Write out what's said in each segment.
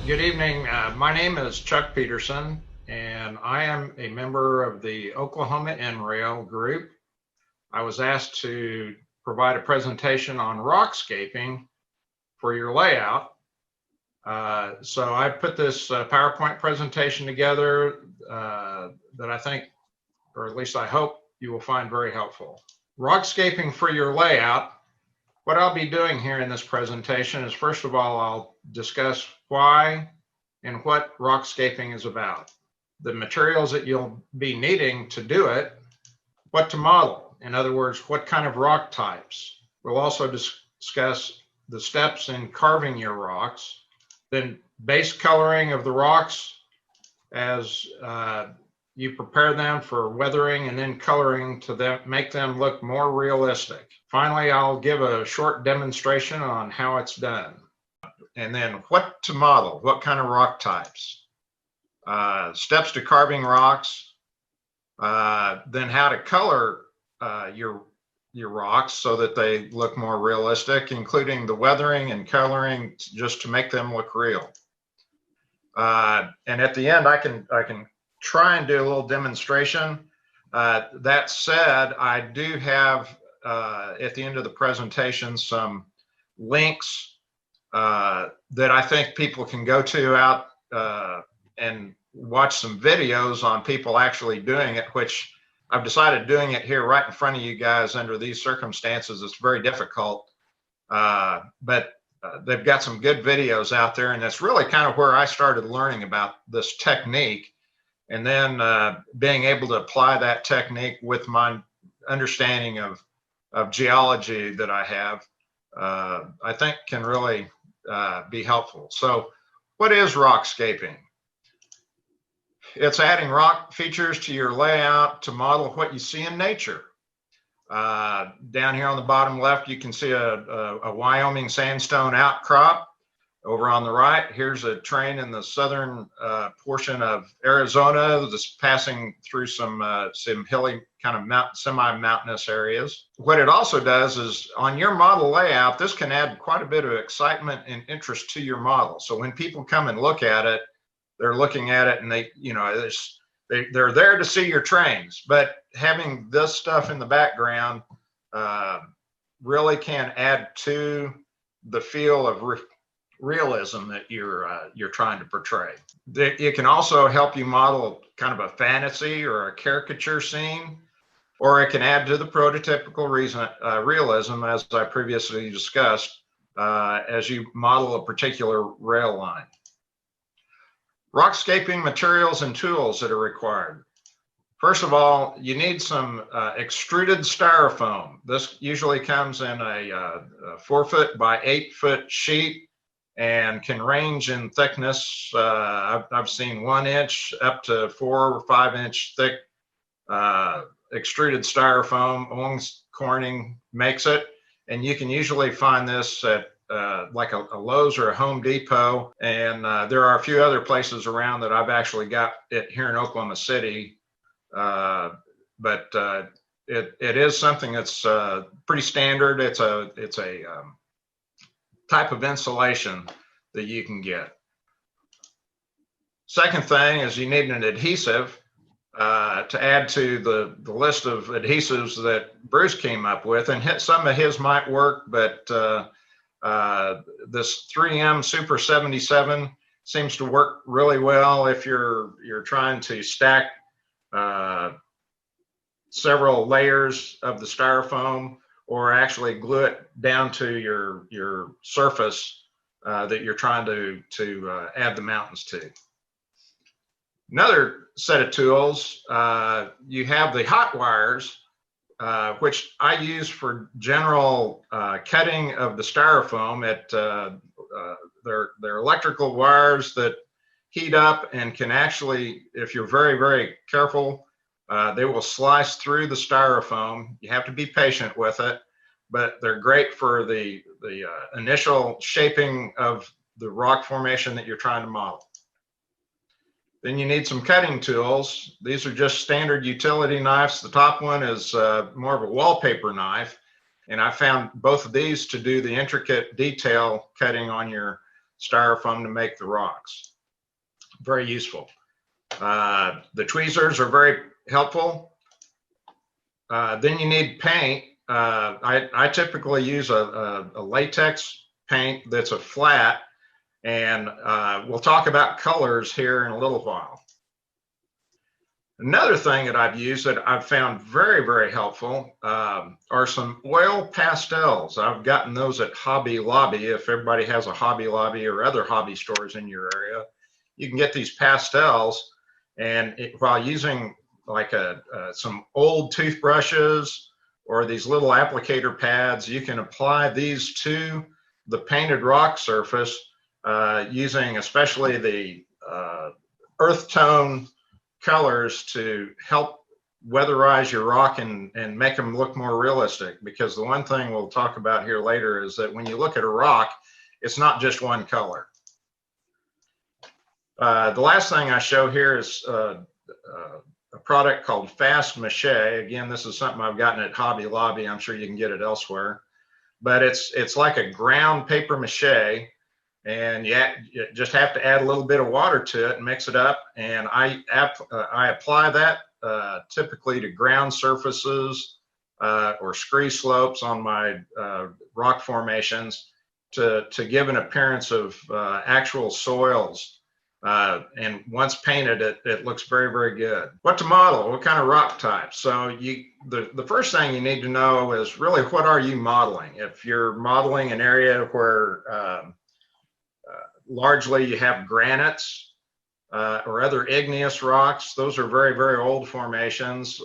Good evening. My name is Chuck Peterson, and I am a member of the Oklahoma N-Rail group. I was asked to provide a presentation on rock scaping for your layout. So I put this PowerPoint presentation together that I think, or at least I hope, you will find very helpful. Rock scaping for your layout. What I'll be doing here in this presentation is, first of all, I'll discuss why and what rock scaping is about, the materials that you'll be needing to do it, what to model, in other words, what kind of rock types. We'll also discuss the steps in carving your rocks, then base coloring of the rocks as you prepare them for weathering, and then coloring to make them look more realistic. Finally, I'll give a short demonstration on how it's done. And then what to model, what kind of rock types, steps to carving rocks, then how to color your rocks so that they look more realistic, including the weathering and coloring just to make them look real. And at the end, I can try and do a little demonstration. That said, I do have at the end of the presentation some links that I think people can go to out and watch some videos on people actually doing it, which I've decided doing it here right in front of you guys under these circumstances is very difficult. But they've got some good videos out there, and that's really kind of where I started learning about this technique. And then being able to apply that technique with my understanding of geology that I have, I think can really be helpful. So what is rock scaping? It's adding rock features to your layout to model what you see in nature. Down here on the bottom left, you can see a Wyoming sandstone outcrop. Over on the right, here's a train in the southern portion of Arizona that's passing through some hilly kind of semi-mountainous areas. What it also does is on your model layout, this can add quite a bit of excitement and interest to your model. So when people come and look at it, they're looking at it and they're there to see your trains, but having this stuff in the background really can add to the feel of realism that you're trying to portray. It can also help you model kind of a fantasy or a caricature scene, or it can add to the prototypical realism, as I previously discussed, as you model a particular rail line. Rock scaping materials and tools that are required. First of all, you need some extruded styrofoam. This usually comes in a 4-foot by 8-foot sheet and can range in thickness. I've seen 1 inch up to 4 or 5 inch thick extruded styrofoam. Owens Corning makes it, and you can usually find this at like a Lowe's or a Home Depot, and there are a few other places around that I've actually got it here in Oklahoma City, but it is something that's pretty standard. It's a type of insulation that you can get. Second thing is you need an adhesive to add to the list of adhesives that Bruce came up with, and some of his might work, but this 3M Super 77 seems to work really well if you're trying to stack several layers of the styrofoam, or actually glue it down to your surface that you're trying to add the mountains to. Another set of tools, you have the hot wires, which I use for general cutting of the styrofoam. They're electrical wires that heat up and can actually, if you're very, very careful, they will slice through the styrofoam. You have to be patient with it, but they're great for the initial shaping of the rock formation that you're trying to model. Then you need some cutting tools. These are just standard utility knives. The top one is more of a wallpaper knife, and I found both of these to do the intricate detail cutting on your styrofoam to make the rocks. Very useful. The tweezers are very helpful. Then you need paint. I typically use a latex paint that's a flat, and we'll talk about colors here in a little while. Another thing that I've used that I've found very, very helpful are some oil pastels. I've gotten those at Hobby Lobby. If everybody has a Hobby Lobby or other hobby stores in your area, you can get these pastels, and while using like some old toothbrushes or these little applicator pads, you can apply these to the painted rock surface using especially the earth tone colors to help weatherize your rock and make them look more realistic. Because the one thing we'll talk about here later is that when you look at a rock, it's not just one color. The last thing I show here is a product called Fast Mache. Again, this is something I've gotten at Hobby Lobby. I'm sure you can get it elsewhere. But it's like a ground paper mache, and you just have to add a little bit of water to it and mix it up. And I apply that typically to ground surfaces or scree slopes on my rock formations to give an appearance of actual soils. And once painted, it looks very, very good. What to model? What kind of rock type? So the first thing you need to know is really, what are you modeling? If you're modeling an area where largely you have granites or other igneous rocks, those are very, very old formations.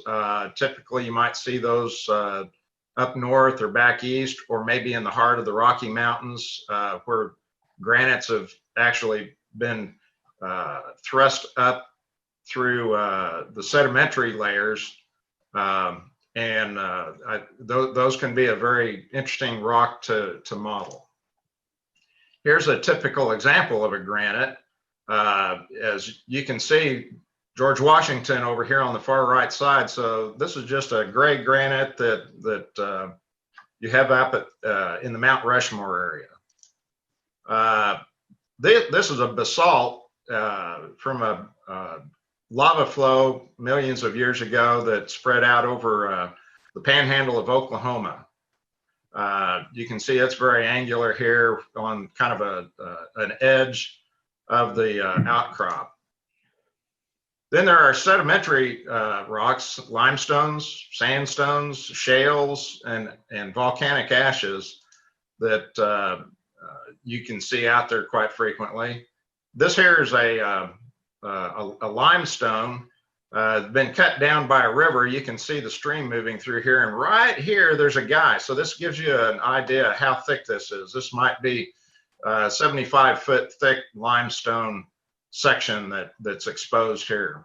Typically, you might see those up north or back east, or maybe in the heart of the Rocky Mountains, where granites have actually been thrust up through the sedimentary layers, and those can be a very interesting rock to model. Here's a typical example of a granite. As you can see, George Washington over here on the far right side. So this is just a gray granite that you have up at in the Mount Rushmore area. This is a basalt from a lava flow millions of years ago that spread out over the panhandle of Oklahoma. You can see it's very angular here on kind of an edge of the outcrop. Then there are sedimentary rocks, limestones, sandstones, shales, and volcanic ashes that you can see out there quite frequently. This here is a limestone been cut down by a river. You can see the stream moving through here, and right here there's a guy. So this gives you an idea how thick this is. This might be 75-foot thick limestone section that's exposed here.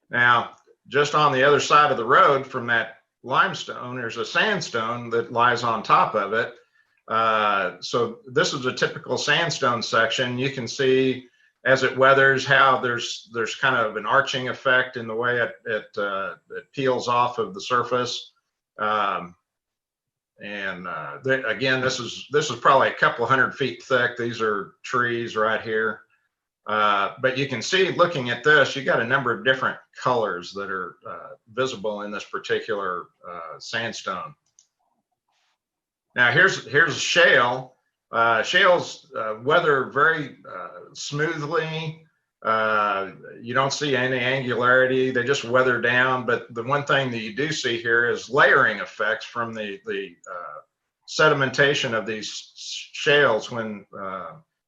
Now, just on the other side of the road from that limestone, there's a sandstone that lies on top of it. So this is a typical sandstone section. You can see as it weathers how there's kind of an arching effect in the way it peels off of the surface. Again, this is probably a couple hundred feet thick. These are trees right here. But you can see, looking at this, you got a number of different colors that are visible in this particular sandstone. Now here's a shale. Shales weather very smoothly. You don't see any angularity. They just weather down. But the one thing that you do see here is layering effects from the sedimentation of these shales when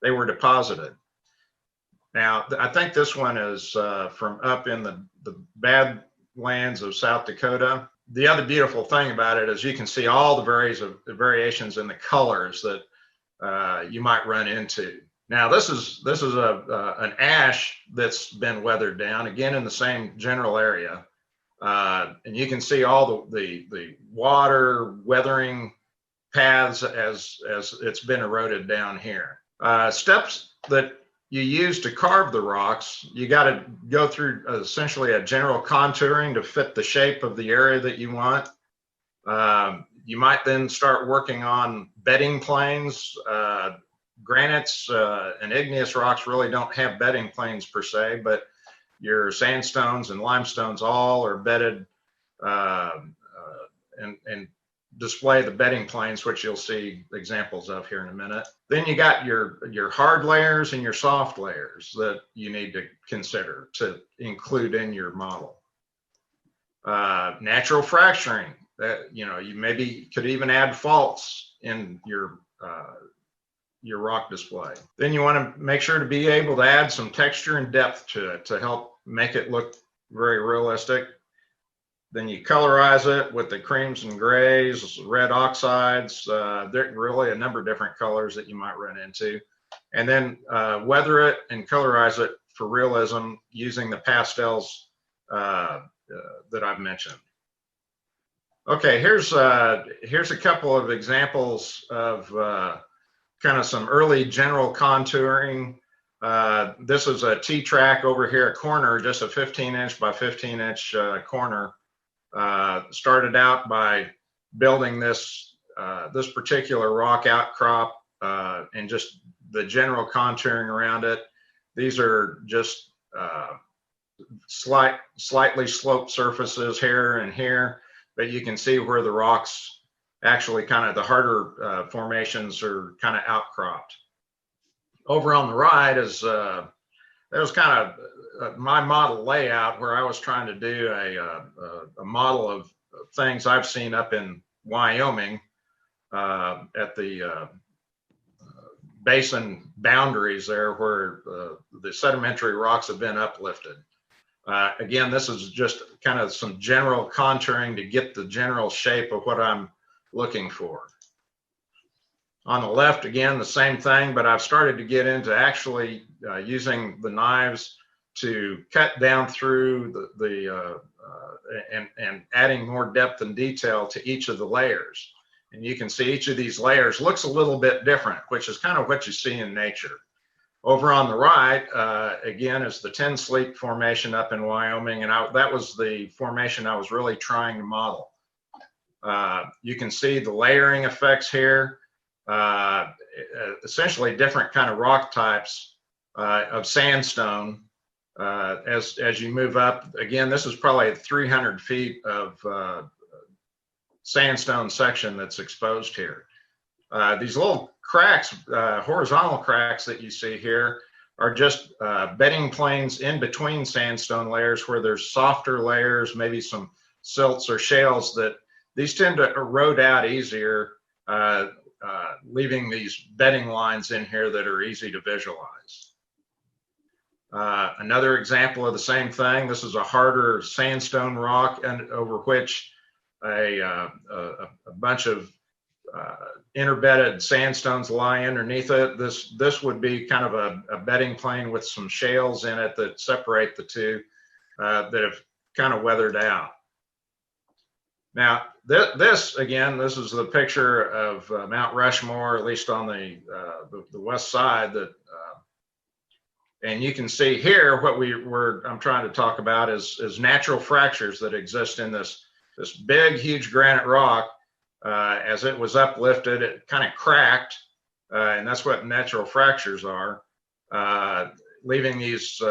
they were deposited. Now, I think this one is from up in the Badlands of South Dakota. The other beautiful thing about it is you can see all the variations in the colors that you might run into. Now, this is an ash that's been weathered down, again in the same general area, and you can see all the water weathering paths as it's been eroded down here. Steps that you use to carve the rocks, you got to go through essentially a general contouring to fit the shape of the area that you want. You might then start working on bedding planes. granites and igneous rocks really don't have bedding planes per se, but your sandstones and limestones all are bedded and display the bedding planes, which you'll see examples of here in a minute. Then you got your hard layers and your soft layers that you need to consider to include in your model. Natural fracturing, that you maybe could even add faults in your rock display. Then you want to make sure to be able to add some texture and depth to it to help make it look very realistic. Then you colorize it with the creams and grays, red oxides. There are really a number of different colors that you might run into. And then weather it and colorize it for realism using the pastels that I've mentioned. Okay, here's a couple of examples of kind of some early general contouring. This is a T-Trak over here, a corner, just a 15-inch by 15-inch corner. Started out by building this this particular rock outcrop and just the general contouring around it. These are just slightly sloped surfaces here and here, but you can see where the rocks actually kind of the harder formations are kind of outcropped. Over on the right is that was kind of my model layout where I was trying to do a model of things I've seen up in Wyoming at the basin boundaries there where the sedimentary rocks have been uplifted. Again, this is just kind of some general contouring to get the general shape of what I'm looking for. On the left, again, the same thing, but I've started to get into actually using the knives to cut down through and adding more depth and detail to each of the layers. And you can see each of these layers looks a little bit different, which is kind of what you see in nature. Over on the right, again, is the Tin Sleep formation up in Wyoming, and that was the formation I was really trying to model. You can see the layering effects here, essentially different kind of rock types of sandstone. As you move up, again, this is probably 300 feet of sandstone section that's exposed here. These little cracks, horizontal cracks that you see here are just bedding planes in between sandstone layers where there's softer layers, maybe some silts or shales that these tend to erode out easier, leaving these bedding lines in here that are easy to visualize. Another example of the same thing, this is a harder sandstone rock and over which a bunch of interbedded sandstones lie underneath it. This would be kind of a bedding plane with some shales in it that separate the two that have kind of weathered out. Now, this is the picture of Mount Rushmore, at least on the west side. And you can see here what I'm trying to talk about is natural fractures that exist in this big, huge granite rock. As it was uplifted, it kind of cracked, and that's what natural fractures are, leaving these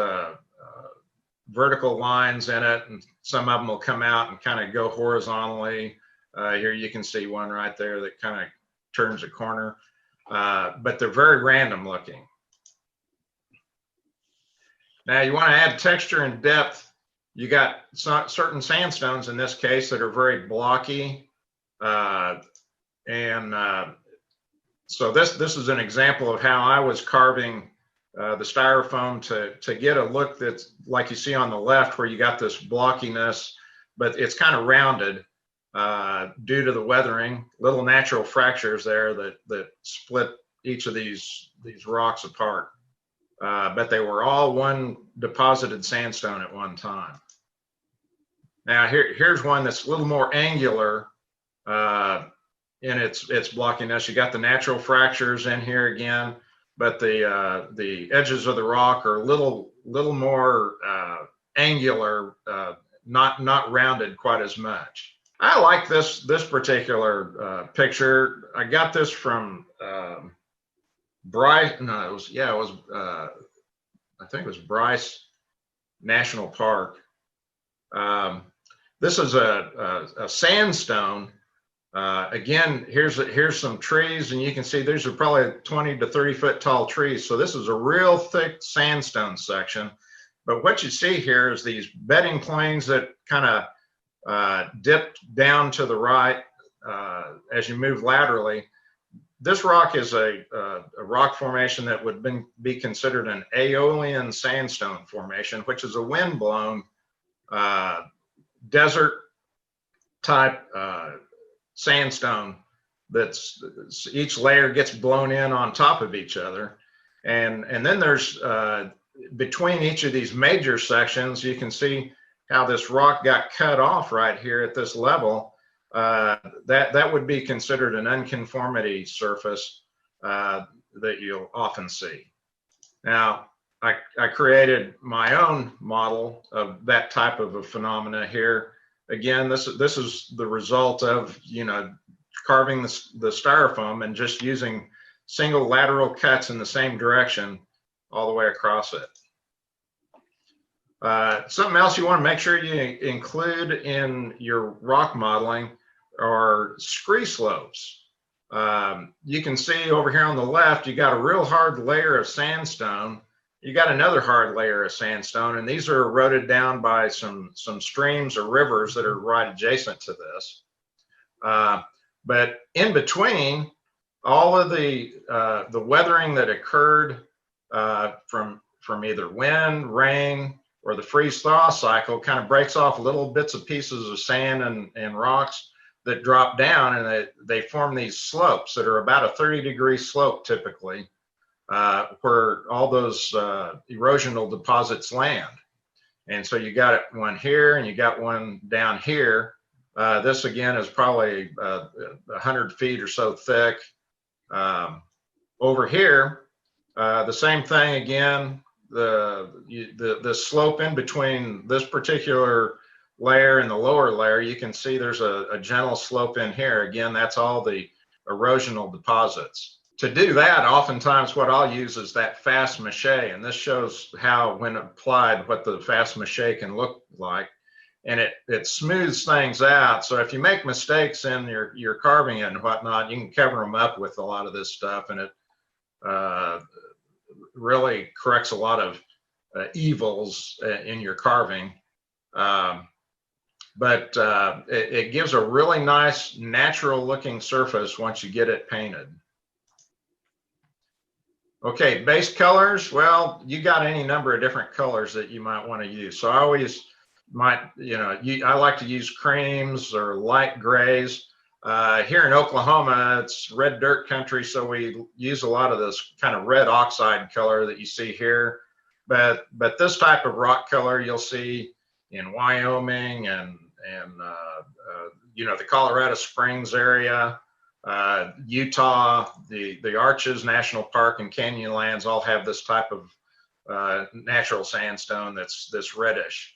vertical lines in it, and some of them will come out and kind of go horizontally. Here you can see one right there that kind of turns a corner, but they're very random looking. Now you want to add texture and depth. You got certain sandstones in this case that are very blocky. So this is an example of how I was carving the styrofoam to get a look that's like you see on the left where you got this blockiness, but it's kind of rounded due to the weathering, little natural fractures there that split each of these rocks apart. But they were all one deposited sandstone at one time. Now here's one that's a little more angular in its blockiness. You got the natural fractures in here again, but the edges of the rock are a little more angular, not rounded quite as much. I like this particular picture. I got this from Bryce, no, it was, yeah, it was, I think it was Bryce National Park. This is a sandstone. Again, here's some trees, and you can see these are probably 20 to 30 foot tall trees. So this is a real thick sandstone section. But what you see here is these bedding planes that kind of dipped down to the right as you move laterally. This rock is a rock formation that would be considered an Aeolian sandstone formation, which is a wind-blown desert type sandstone that's each layer gets blown in on top of each other. And then there's between each of these major sections, you can see how this rock got cut off right here at this level. That would be considered an unconformity surface that you'll often see. Now, I created my own model of that type of a phenomena here. Again, this is the result of, you know, carving the styrofoam and just using single lateral cuts in the same direction all the way across it. Something else you want to make sure you include in your rock modeling are scree slopes. You can see over here on the left, you got a real hard layer of sandstone. You got another hard layer of sandstone, and these are eroded down by some streams or rivers that are right adjacent to this. But in between, all of the weathering that occurred from either wind, rain, or the freeze-thaw cycle kind of breaks off little bits of pieces of sand and rocks that drop down, and they form these slopes that are about a 30-degree slope typically, where all those erosional deposits land. And so you got one here and you got one down here. This again is probably 100 feet or so thick. Over here, the same thing again. The slope in between this particular layer and the lower layer, you can see there's a gentle slope in here. Again, that's all the erosional deposits. To do that, oftentimes what I'll use is that fast mache, and this shows how, when applied, what the fast mache can look like. And it smooths things out. So if you make mistakes in your carving it and whatnot, you can cover them up with a lot of this stuff, and it really corrects a lot of evils in your carving. But it gives a really nice natural looking surface once you get it painted. Okay, base colors. Well, you got any number of different colors that you might want to use. So I always I like to use creams or light grays. Here in Oklahoma, it's red dirt country, so we use a lot of this kind of red oxide color that you see here. But this type of rock color you'll see in Wyoming and the Colorado Springs area, Utah, the Arches National Park and Canyonlands all have this type of natural sandstone that's this reddish.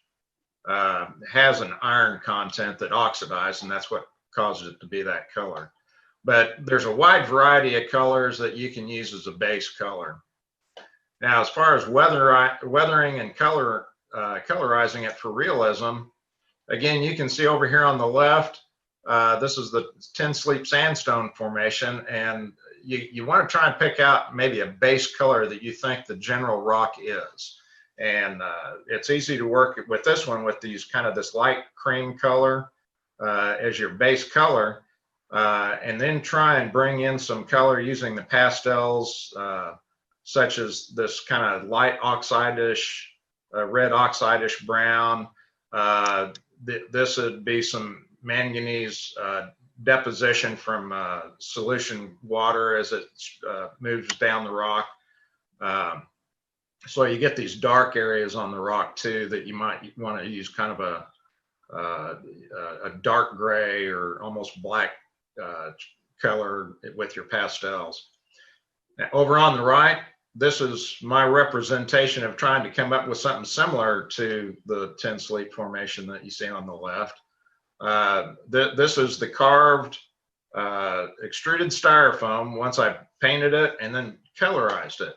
Has an iron content that oxidizes, and that's what causes it to be that color. But there's a wide variety of colors that you can use as a base color. Now, as far as weathering and colorizing it for realism, again, you can see over here on the left, this is the Tin Sleep Sandstone formation, and you want to try and pick out maybe a base color that you think the general rock is. And it's easy to work with this one with these this light cream color as your base color, and then try and bring in some color using the pastels, such as this kind of light oxide-ish, red oxide-ish brown. This would be some manganese deposition from solution water as it moves down the rock. So you get these dark areas on the rock too that you might want to use kind of a dark gray or almost black color with your pastels. Now, over on the right, this is my representation of trying to come up with something similar to the Tin Sleep formation that you see on the left. This is the carved extruded styrofoam once I painted it and then colorized it.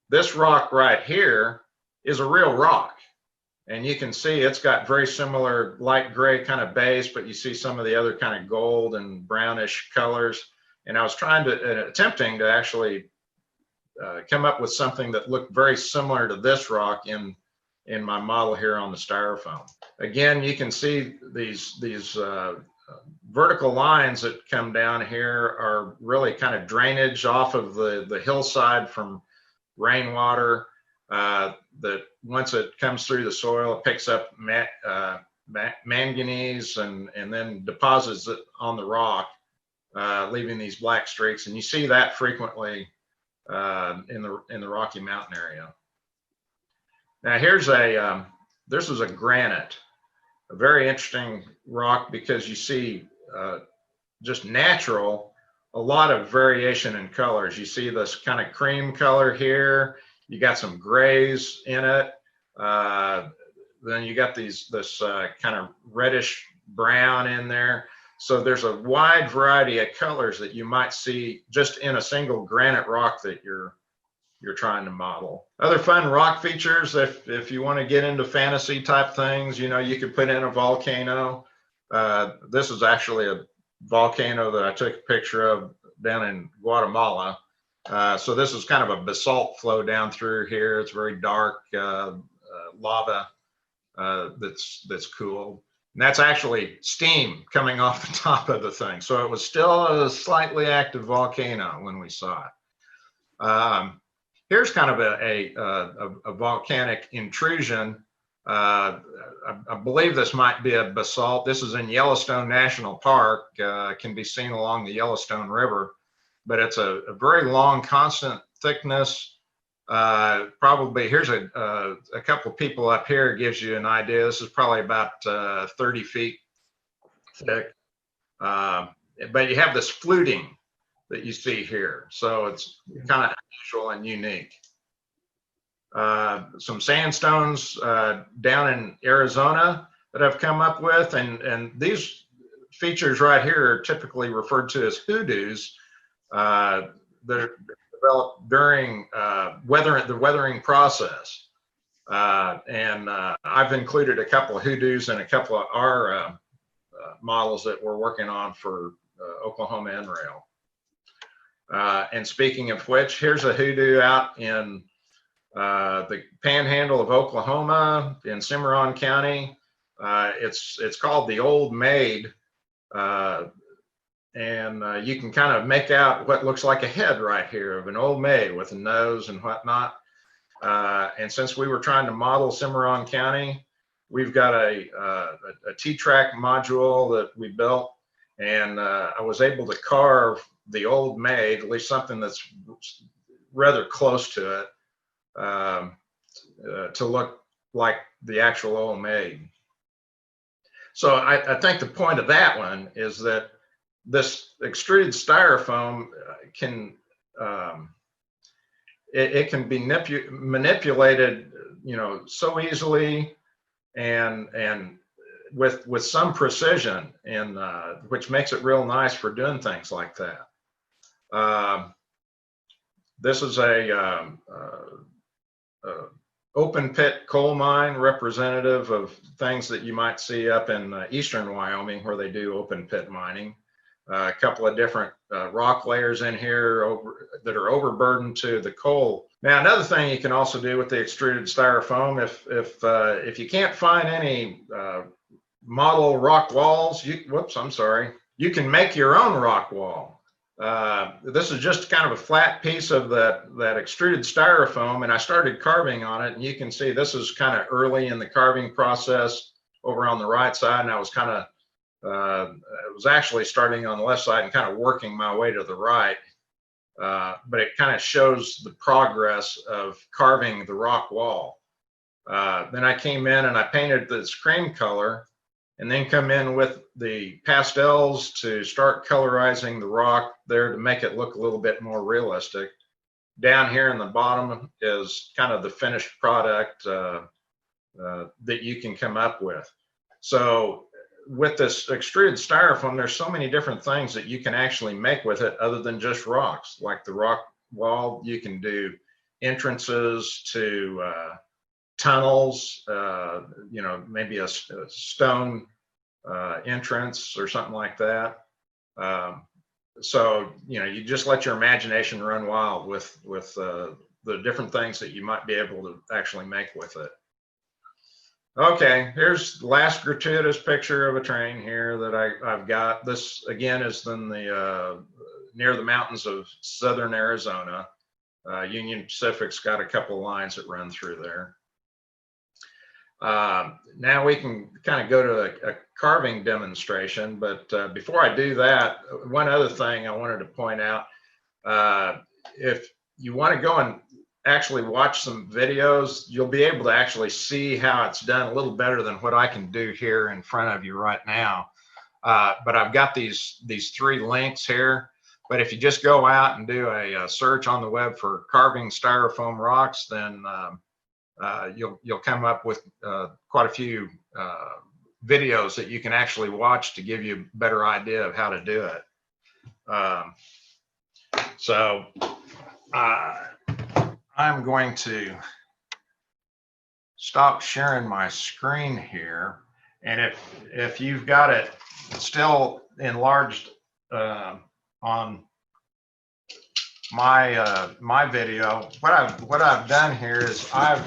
This rock right here is a real rock. And you can see it's got very similar light gray kind of base, but you see some of the other kind of gold and brownish colors. And I was attempting to actually come up with something that looked very similar to this rock in my model here on the styrofoam. Again, you can see these vertical lines that come down here are really kind of drainage off of the hillside from rainwater. That once it comes through the soil, it picks up manganese and then deposits it on the rock, leaving these black streaks. And you see that frequently in the Rocky Mountain area. Now here's this is a granite, a very interesting rock because you see just natural, a lot of variation in colors. You see this kind of cream color here. You got some grays in it. Then you got this kind of reddish brown in there. So there's a wide variety of colors that you might see just in a single granite rock that you're trying to model. Other fun rock features, if you want to get into fantasy type things, you know, you could put in a volcano. This is actually a volcano that I took a picture of down in Guatemala. So this is kind of a basalt flow down through here. It's very dark lava that's cool. And that's actually steam coming off the top of the thing. So it was still a slightly active volcano when we saw it. Here's kind of a volcanic intrusion. I believe this might be a basalt. This is in Yellowstone National Park. Can be seen along the Yellowstone River. But it's a very long, constant thickness. Probably, here's a couple people up here, gives you an idea. This is probably about 30 feet thick. But you have this fluting that you see here. So it's kind of unusual and unique. Some sandstones down in Arizona that I've come up with. And these features right here are typically referred to as hoodoos. That are developed during the weathering process. I've included a couple of hoodoos and a couple of our models that we're working on for Oklahoma N-Rail. And speaking of which, here's a hoodoo out in the panhandle of Oklahoma in Cimarron County. It's called the Old Maid. You can kind of make out what looks like a head right here of an old maid with a nose and whatnot. And since we were trying to model Cimarron County, we've got a T-Trak module that we built, and I was able to carve the old maid, at least something that's rather close to it, to look like the actual old maid. So I think the point of that one is that this extruded styrofoam can it can be manipulated, you know, so easily and with some precision, and which makes it real nice for doing things like that. This is a open pit coal mine, representative of things that you might see up in eastern Wyoming where they do open pit mining. A couple of different rock layers in here that are overburdened to the coal. Now, another thing you can also do with the extruded styrofoam, if you can't find any model rock walls, you can make your own rock wall. This is just kind of a flat piece of that extruded styrofoam, and I started carving on it, and you can see this is kind of early in the carving process over on the right side, and I was kind of it was actually starting on the left side and kind of working my way to the right, but it kind of shows the progress of carving the rock wall. Then I came in and I painted this cream color, and then come in with the pastels to start colorizing the rock there to make it look a little bit more realistic. Down here in the bottom is kind of the finished product that you can come up with. So with this extruded styrofoam, there's so many different things that you can actually make with it other than just rocks. Like the rock wall, you can do entrances to tunnels, you know, maybe a stone entrance or something like that. So, you know, you just let your imagination run wild with the different things that you might be able to actually make with it. Okay, here's the last gratuitous picture of a train here that I've got. This again is in the near the mountains of southern Arizona. Union Pacific's got a couple of lines that run through there. Now we can kind of go to a carving demonstration, but before I do that, one other thing I wanted to point out, if you want to go and actually watch some videos, you'll be able to actually see how it's done a little better than what I can do here in front of you right now. But I've got these 3 links here. But if you just go out and do a search on the web for carving styrofoam rocks, then you'll come up with quite a few videos that you can actually watch to give you a better idea of how to do it. So I'm going to stop sharing my screen here, and if you've got it still enlarged on my video, what I've done here is I've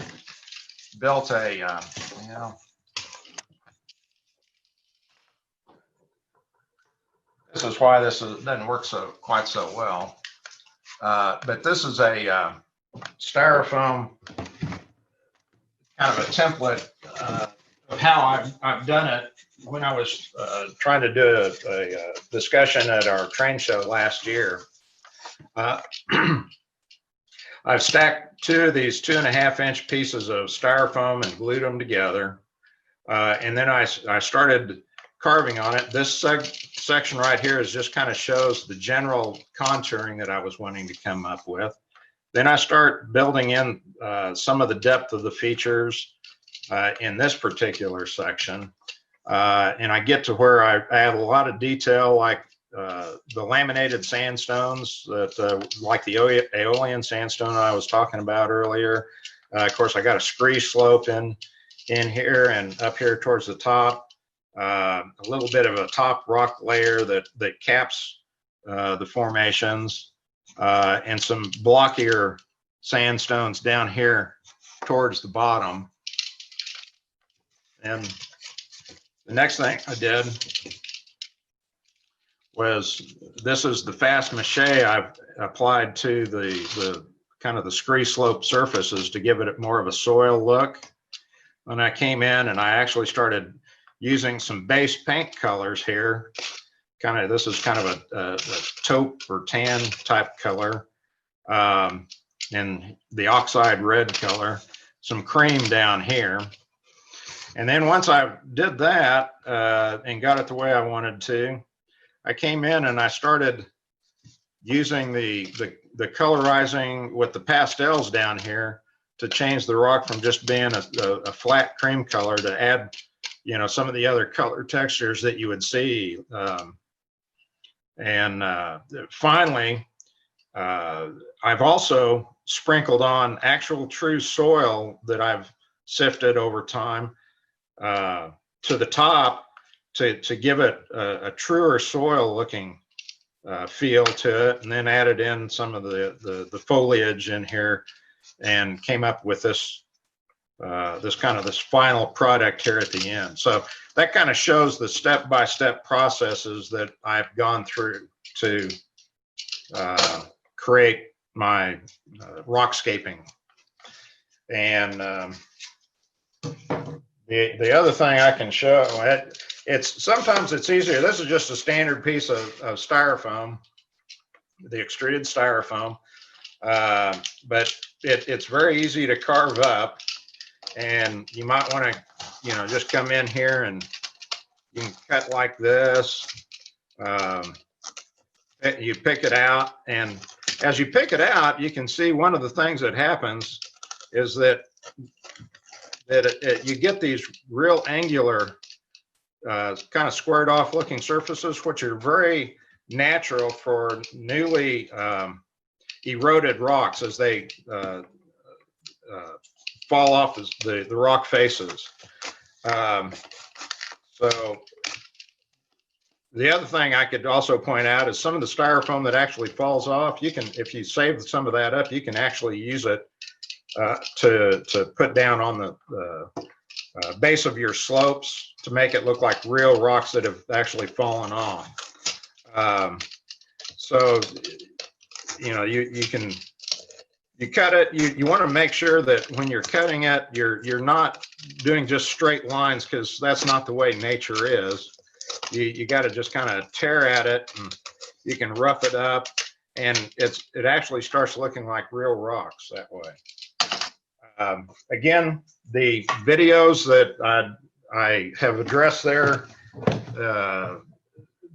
built a you know, this is why this doesn't work quite so well, but this is a styrofoam kind of a template of how I've done it when I was trying to do a discussion at our train show last year. I've stacked 2 of these 2.5-inch pieces of styrofoam and glued them together, and then I started carving on it. This section right here is just kind of shows the general contouring that I was wanting to come up with. Then I start building in some of the depth of the features in this particular section. And I get to where I add a lot of detail, like the laminated sandstones, that like the Aeolian sandstone I was talking about earlier. Of course, I got a scree slope in here and up here towards the top. A little bit of a top rock layer that caps the formations. And some blockier sandstones down here towards the bottom. And the next thing I did was, this is the fast mache I've applied to the kind of the scree slope surfaces to give it more of a soil look. And I came in and I actually started using some base paint colors here. This is kind of a taupe or tan type color, and the oxide red color, some cream down here. And then once I did that and got it the way I wanted to, I came in and I started using the colorizing with the pastels down here to change the rock from just being a flat cream color to add, you know, some of the other color textures that you would see. And finally, I've also sprinkled on actual true soil that I've sifted over time to the top to give it a truer soil looking feel to it, and then added in some of the foliage in here and came up with this this final product here at the end. So that kind of shows the step-by-step processes that I've gone through to create my rock scaping. And the other thing I can show, sometimes it's easier. This is just a standard piece of styrofoam, the extruded styrofoam, but it's very easy to carve up. And you might want to, you know, just come in here and you can cut like this. You pick it out, and as you pick it out, you can see one of the things that happens is that you get these real angular kind of squared off looking surfaces, which are very natural for newly eroded rocks as they fall off as the rock faces. So the other thing I could also point out is some of the styrofoam that actually falls off, you can, if you save some of that up, you can actually use it to put down on the base of your slopes to make it look like real rocks that have actually fallen off. So, you know, you cut it, you want to make sure that when you're cutting it, you're not doing just straight lines, because that's not the way nature is. You got to just kind of tear at it, and you can rough it up, and it actually starts looking like real rocks that way. Again, the videos that I have addressed there, the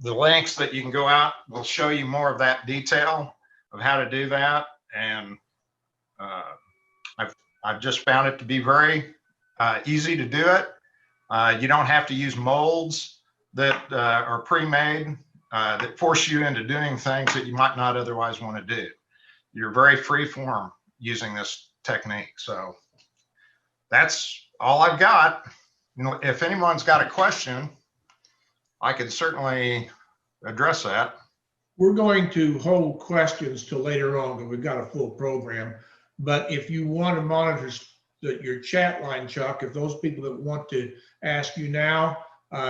links that you can go out will show you more of that detail of how to do that. And I've just found it to be very easy to do it. You don't have to use molds that are pre-made that force you into doing things that you might not otherwise want to do. You're very free form using this technique. So that's all I've got. You know, if anyone's got a question, I can certainly address that. We're going to hold questions till later on because we've got a full program. But if you want to monitor your chat line, Chuck, if those people that want to ask you now,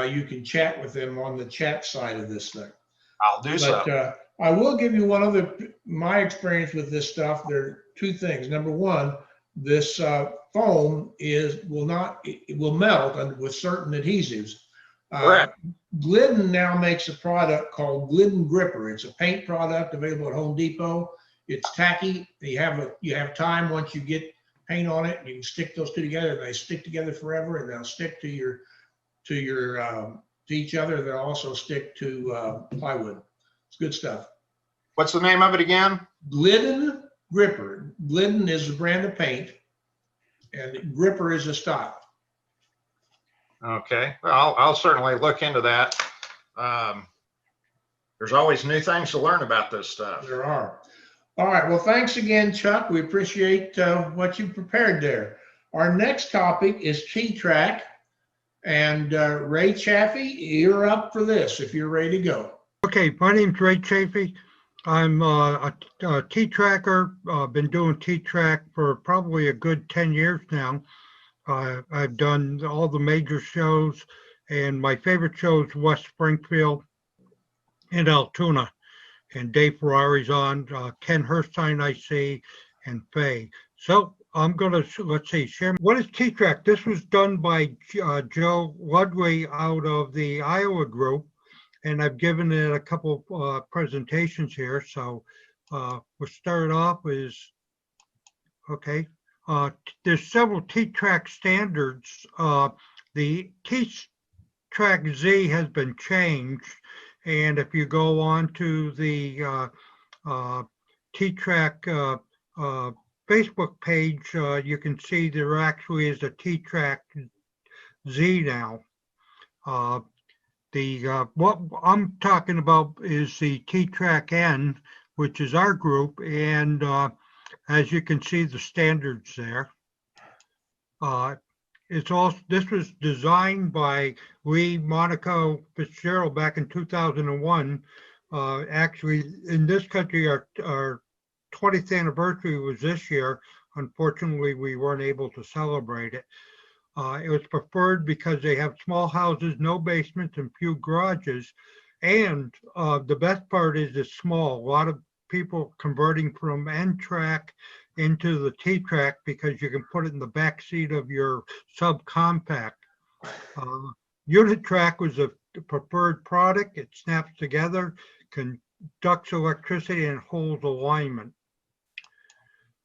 you can chat with them on the chat side of this thing. I'll do so. I will give you one other, my experience with this stuff. There are two things. Number one, this foam will melt with certain adhesives. Correct. Glidden now makes a product called Glidden Gripper. It's a paint product available at Home Depot. It's tacky. You have time once you get paint on it. You can stick those two together, and they stick together forever, and they'll stick to each other. They'll also stick to plywood. It's good stuff. What's the name of it again? Glidden Gripper. Glidden is the brand of paint, and Gripper is a style. Okay, well, I'll certainly look into that. There's always new things to learn about this stuff. There are. All right, well, thanks again, Chuck. We appreciate what you prepared there. Our next topic is T-Trak, and Ray Chafee, you're up for this if you're ready to go. Okay, my name's Ray Chafee. I'm a T-Tracker. Been doing T-Trak for probably a good 10 years now. I've done all the major shows, and my favorite show is West Springfield and Altoona. And Dave Ferrari's on, Ken Herstein I see, and Faye. So I'm going to, let's see, share. What is T-Trak? This was done by Joe Ludwig out of the Iowa group, and I've given it a couple presentations here. So we'll start off is, okay. There's several T-Trak standards. The T-Trak Z has been changed, and if you go on to the T-Trak Facebook page, you can see there actually is a T-Trak Z now. What I'm talking about is the T-Trak N, which is our group, and as you can see, the standards there. This was designed by Lee Monaco Fitzgerald back in 2001. Actually, in this country, our 20th anniversary was this year. Unfortunately, we weren't able to celebrate it. It was preferred because they have small houses, no basements, and few garages. And the best part is it's small. A lot of people converting from N-Trak into the T-Trak because you can put it in the back seat of your subcompact. Unit-Trak was a preferred product. It snaps together, conducts electricity, and holds alignment.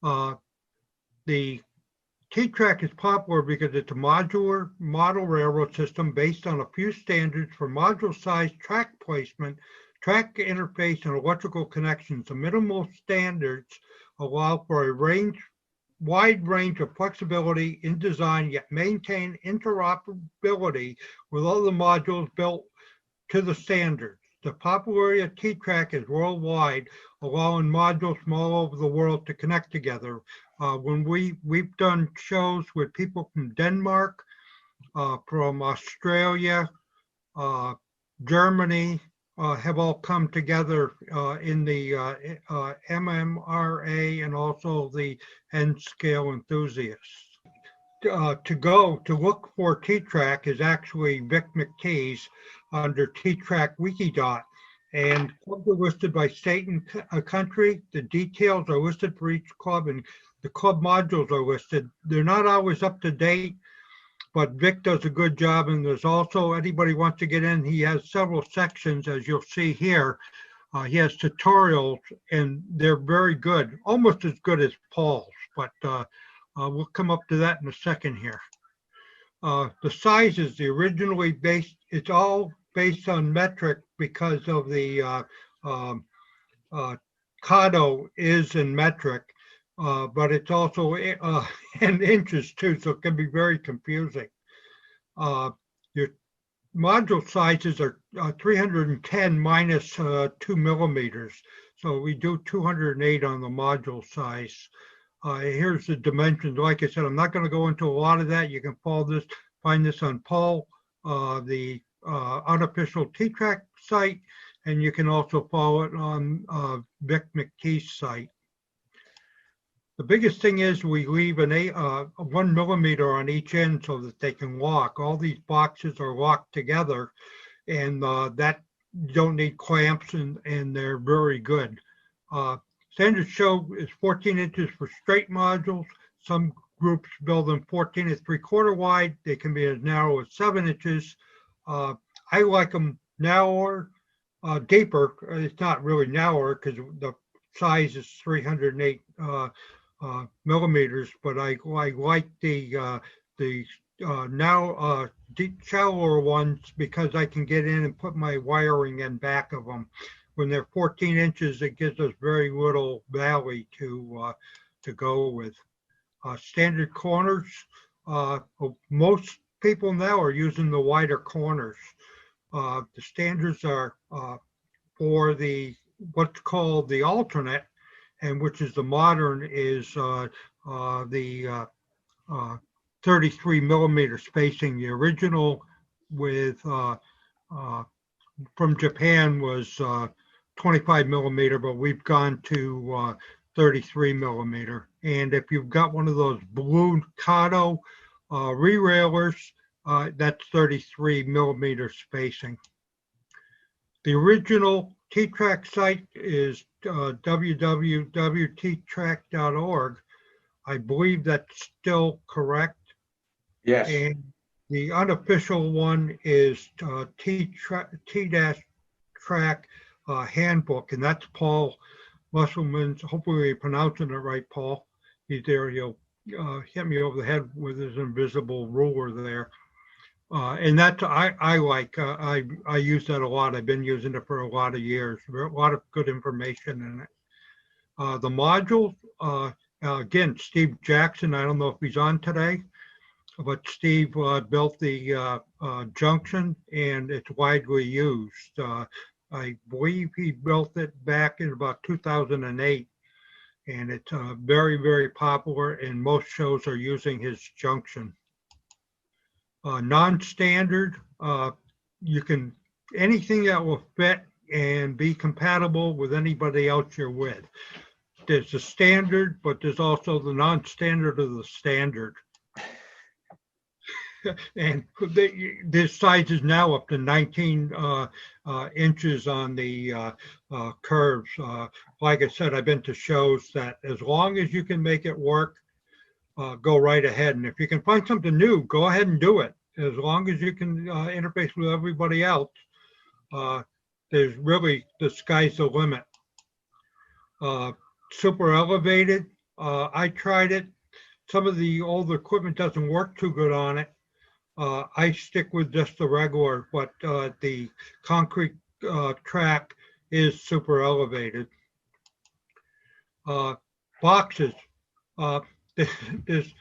The T-Trak is popular because it's a modular model railroad system based on a few standards for module size, track placement, track interface, and electrical connections. The minimal standards allow for a range wide range of flexibility in design, yet maintain interoperability with other modules built to the standards. The popularity of T-Trak is worldwide, allowing modules from all over the world to connect together. When we've done shows with people from Denmark, from Australia, Germany, have all come together in the MMRA and also the N-scale enthusiasts. To look for T-Trak is actually Vic McKee's under T-Trak Wikidot, and clubs are listed by state and country. The details are listed for each club, and the club modules are listed. They're not always up to date, but Vic does a good job. And there's also, anybody wants to get in, he has several sections, as you'll see here. He has tutorials, and they're very good, almost as good as Paul's, but we'll come up to that in a second here. The sizes, the originally based, it's all based on metric because of the Cado is in metric, but it's also in inches too, so it can be very confusing. Your module sizes are 310 minus 2 millimeters. So we do 208 on the module size. Here's the dimensions. Like I said, I'm not going to go into a lot of that. You can find this on Paul, the unofficial T-Trak site, and you can also follow it on Vic McKee's site. The biggest thing is we leave a 1 millimeter on each end so that they can lock. All these boxes are locked together, and that you don't need clamps, and they're very good. Standard show is 14 inches for straight modules. Some groups build them 14 and 3/4 wide. They can be as narrow as 7 inches. I like them narrower, deeper. It's not really narrower because the size is 308 millimeters, but I like the now deep, shallower ones because I can get in and put my wiring in back of them. When they're 14 inches, it gives us very little valley to go with. Standard corners, most people now are using the wider corners. The standards are for the what's called the alternate, and which is the modern, is the 33 millimeter spacing. The original with from Japan was 25 millimeter, but we've gone to 33 millimeter. And if you've got one of those blue Cado re-railers, that's 33 millimeter spacing. The original T-Trak site is www.ttrak.org. I believe that's still correct. Yes. And the unofficial one is T-Trak handbook, and that's Paul Musselman's. Hopefully you're pronouncing it right, Paul. He's there. He'll hit me over the head with his invisible ruler there. And that's I like. I use that a lot. I've been using it for a lot of years. A lot of good information in it. The modules, again, Steve Jackson. I don't know if he's on today, but Steve built the junction, and it's widely used. I believe he built it back in about 2008, and it's very, very popular, and most shows are using his junction. Non-standard, you can, anything that will fit and be compatible with anybody else you're with. There's a standard, but there's also the non-standard of the standard. And this size is now up to 19 inches on the curves. Like I said, I've been to shows that as long as you can make it work, go right ahead. And if you can find something new, go ahead and do it. As long as you can interface with everybody else, there's really, the sky's the limit. Super elevated, I tried it. Some of the older equipment doesn't work too good on it. I stick with just the regular, but the concrete track is super elevated. Boxes. there's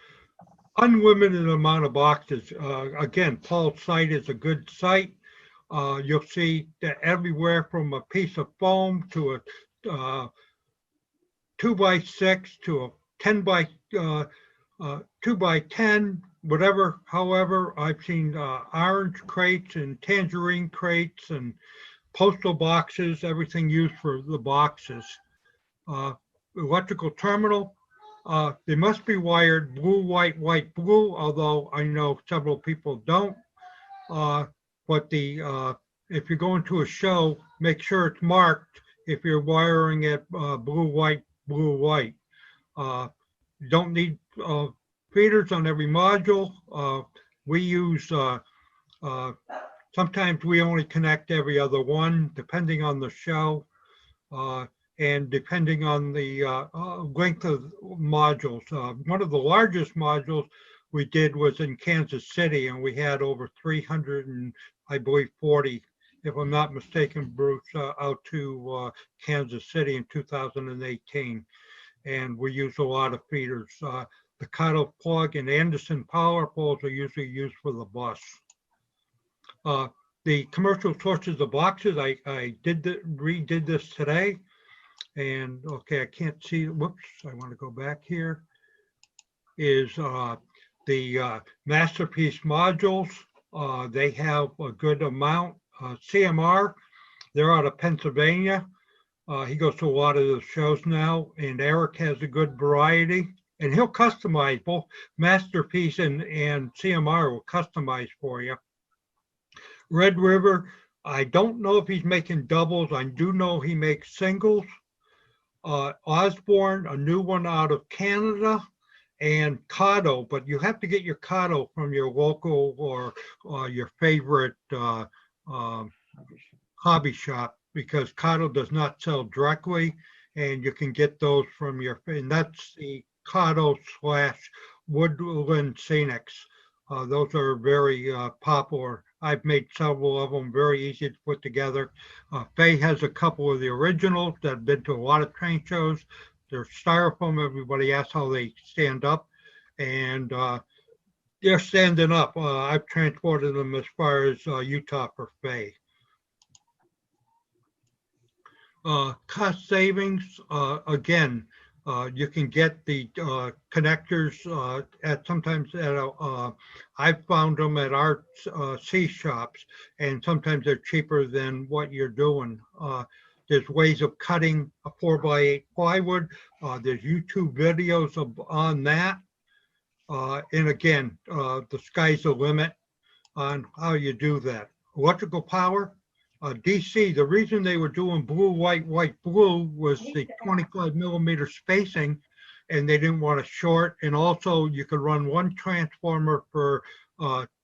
unlimited amount of boxes. Again, Paul's site is a good site. You'll see that everywhere from a piece of foam to a 2x6 to a 2x10, whatever. However, I've seen orange crates and tangerine crates and postal boxes, everything used for the boxes. Electrical terminal, they must be wired blue, white, white, blue, although I know several people don't. But if you're going to a show, make sure it's marked if you're wiring it blue, white, blue, white. You don't need feeders on every module. We use, sometimes we only connect every other one, depending on the show and depending on the length of modules. One of the largest modules we did was in Kansas City, and we had over 300 and I believe 40, if I'm not mistaken, Bruce, out to Kansas City in 2018. And we use a lot of feeders. The cutoff plug and Anderson power poles are usually used for the bus. The commercial sources of boxes, I redid this today. And okay, I can't see, whoops, I want to go back here, is the Masterpiece modules. They have a good amount. CMR, they're out of Pennsylvania. He goes to a lot of the shows now, and Eric has a good variety, and he'll customize. Both Masterpiece and CMR will customize for you. Red River, I don't know if he's making doubles. I do know he makes singles. Osborne, a new one out of Canada, and Cotto, but you have to get your Cotto from your local or your favorite hobby shop, because Cotto does not sell directly, and you can get those from and that's the Cotto / Woodland Scenics. Those are very popular. I've made several of them, very easy to put together. Faye has a couple of the originals that have been to a lot of train shows. They're styrofoam. Everybody asks how they stand up, and they're standing up. I've transported them as far as Utah for Faye. Cost savings, again, you can get the connectors sometimes at I've found them at our C shops, and sometimes they're cheaper than what you're doing. There's ways of cutting a 4x8 plywood. There's YouTube videos on that. And again, the sky's the limit on how you do that. Electrical power, DC, the reason they were doing blue, white, white, blue was the 25mm spacing, and they didn't want to short. And also you could run one transformer for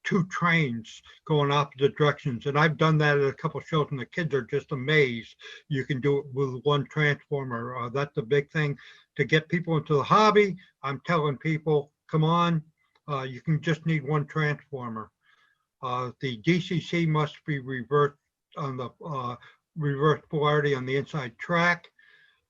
2 trains going opposite directions. And I've done that at a couple of shows, and the kids are just amazed. You can do it with one transformer. That's a big thing to get people into the hobby. I'm telling people, come on, you can just need one transformer. The DCC must be reversed on the reverse polarity on the inside track.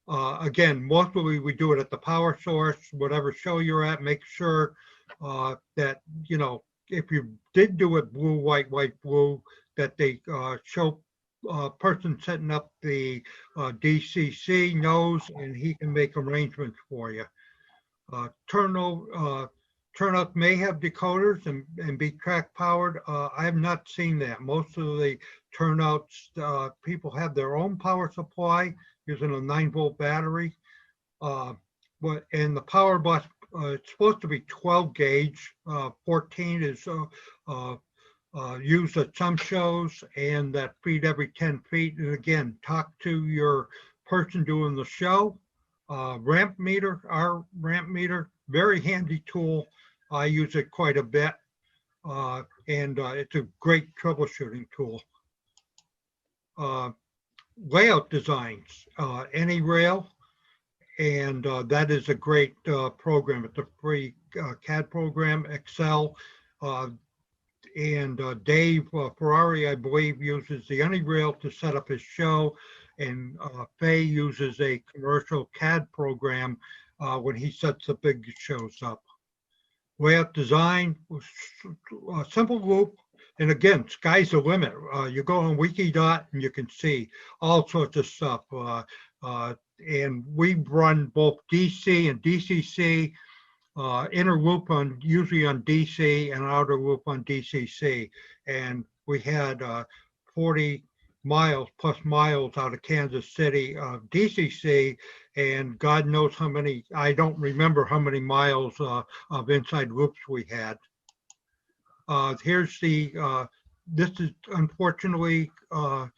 Again, mostly we do it at the power source. Whatever show you're at, make sure that, you know, if you did do it blue, white, white, blue, that they show person setting up the DCC knows, and he can make arrangements for you. Turnout may have decoders and be track powered. I have not seen that. Most of the turnouts, people have their own power supply using a 9-volt battery. And the power bus, it's supposed to be 12 gauge. 14 is used at some shows, and that feed every 10 feet. And again, talk to your person doing the show. Ramp meter, our ramp meter, very handy tool. I use it quite a bit, and it's a great troubleshooting tool. Layout designs, AnyRail, and that is a great program. It's a free CAD program, Excel, and Dave Ferrari, I believe, uses the AnyRail to set up his show, and Faye uses a commercial CAD program when he sets the big shows up. Layout design, simple loop. And again, sky's the limit. You go on Wikidot and you can see all sorts of stuff. And we run both DC and DCC, inner loop on usually on DC and outer loop on DCC. And we had 40 miles plus miles out of Kansas City of DCC, and God knows how many, I don't remember how many miles of inside loops we had. Here's the, this is unfortunately, I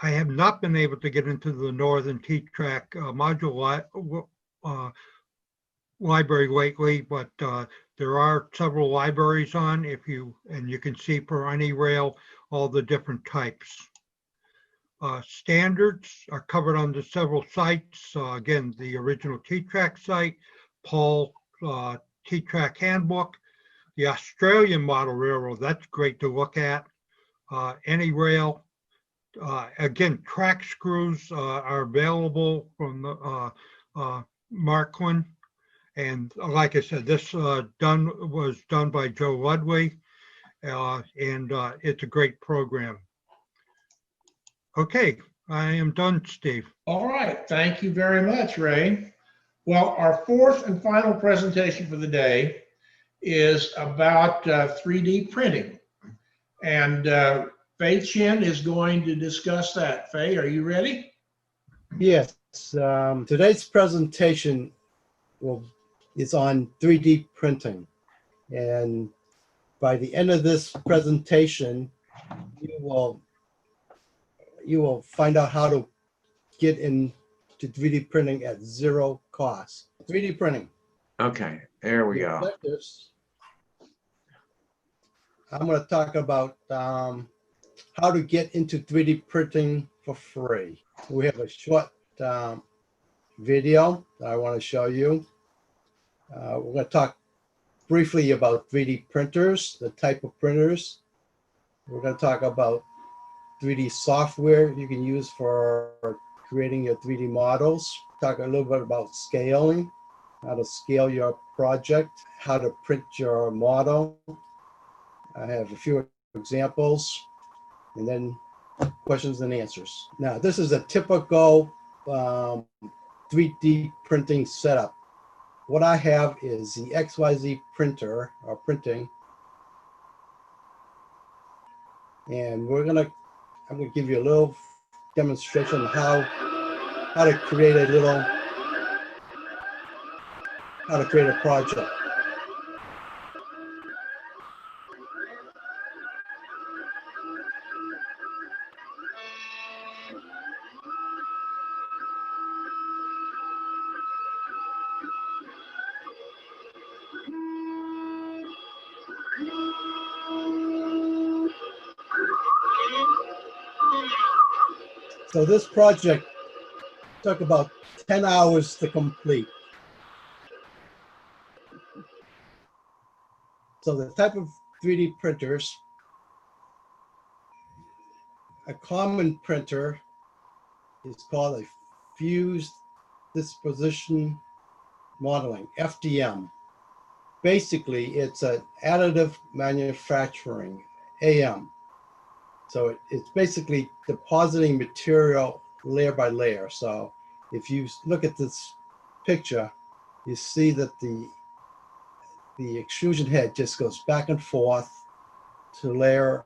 have not been able to get into the Northern T-Trak module library lately, but there are several libraries on and you can see per any rail all the different types. Standards are covered on the several sites. Again, the original T-Trak site, Paul T-Trak handbook, the Australian model railroad, that's great to look at. Any rail. Again, track screws are available from Marklin. And like I said, this was done by Joe Ludwig, and it's a great program. Okay, I am done, Steve. All right, thank you very much, Ray. Well, our fourth and final presentation for the day is about 3D printing. And Fei Chen is going to discuss that. Fei, are you ready? Yes, today's presentation is on 3D printing. And by the end of this presentation, you will find out how to get into 3D printing at zero cost. 3D printing. Okay, there we go. I'm going to talk about how to get into 3D printing for free. We have a short video that I want to show you. We're going to talk briefly about 3D printers, the type of printers. We're going to talk about 3D software you can use for creating your 3D models. Talk a little bit about scaling, how to scale your project, how to print your model. I have a few examples, and then questions and answers. Now, this is a typical 3D printing setup. What I have is the XYZ printer or printing, and I'm gonna give you a little demonstration of how to create a project. So this project took about 10 hours to complete. So the type of 3D printers, a common printer is called a fused disposition modeling, FDM. Basically, it's an additive manufacturing, AM. So it's basically depositing material layer by layer. So if you look at this picture, you see that the extrusion head just goes back and forth to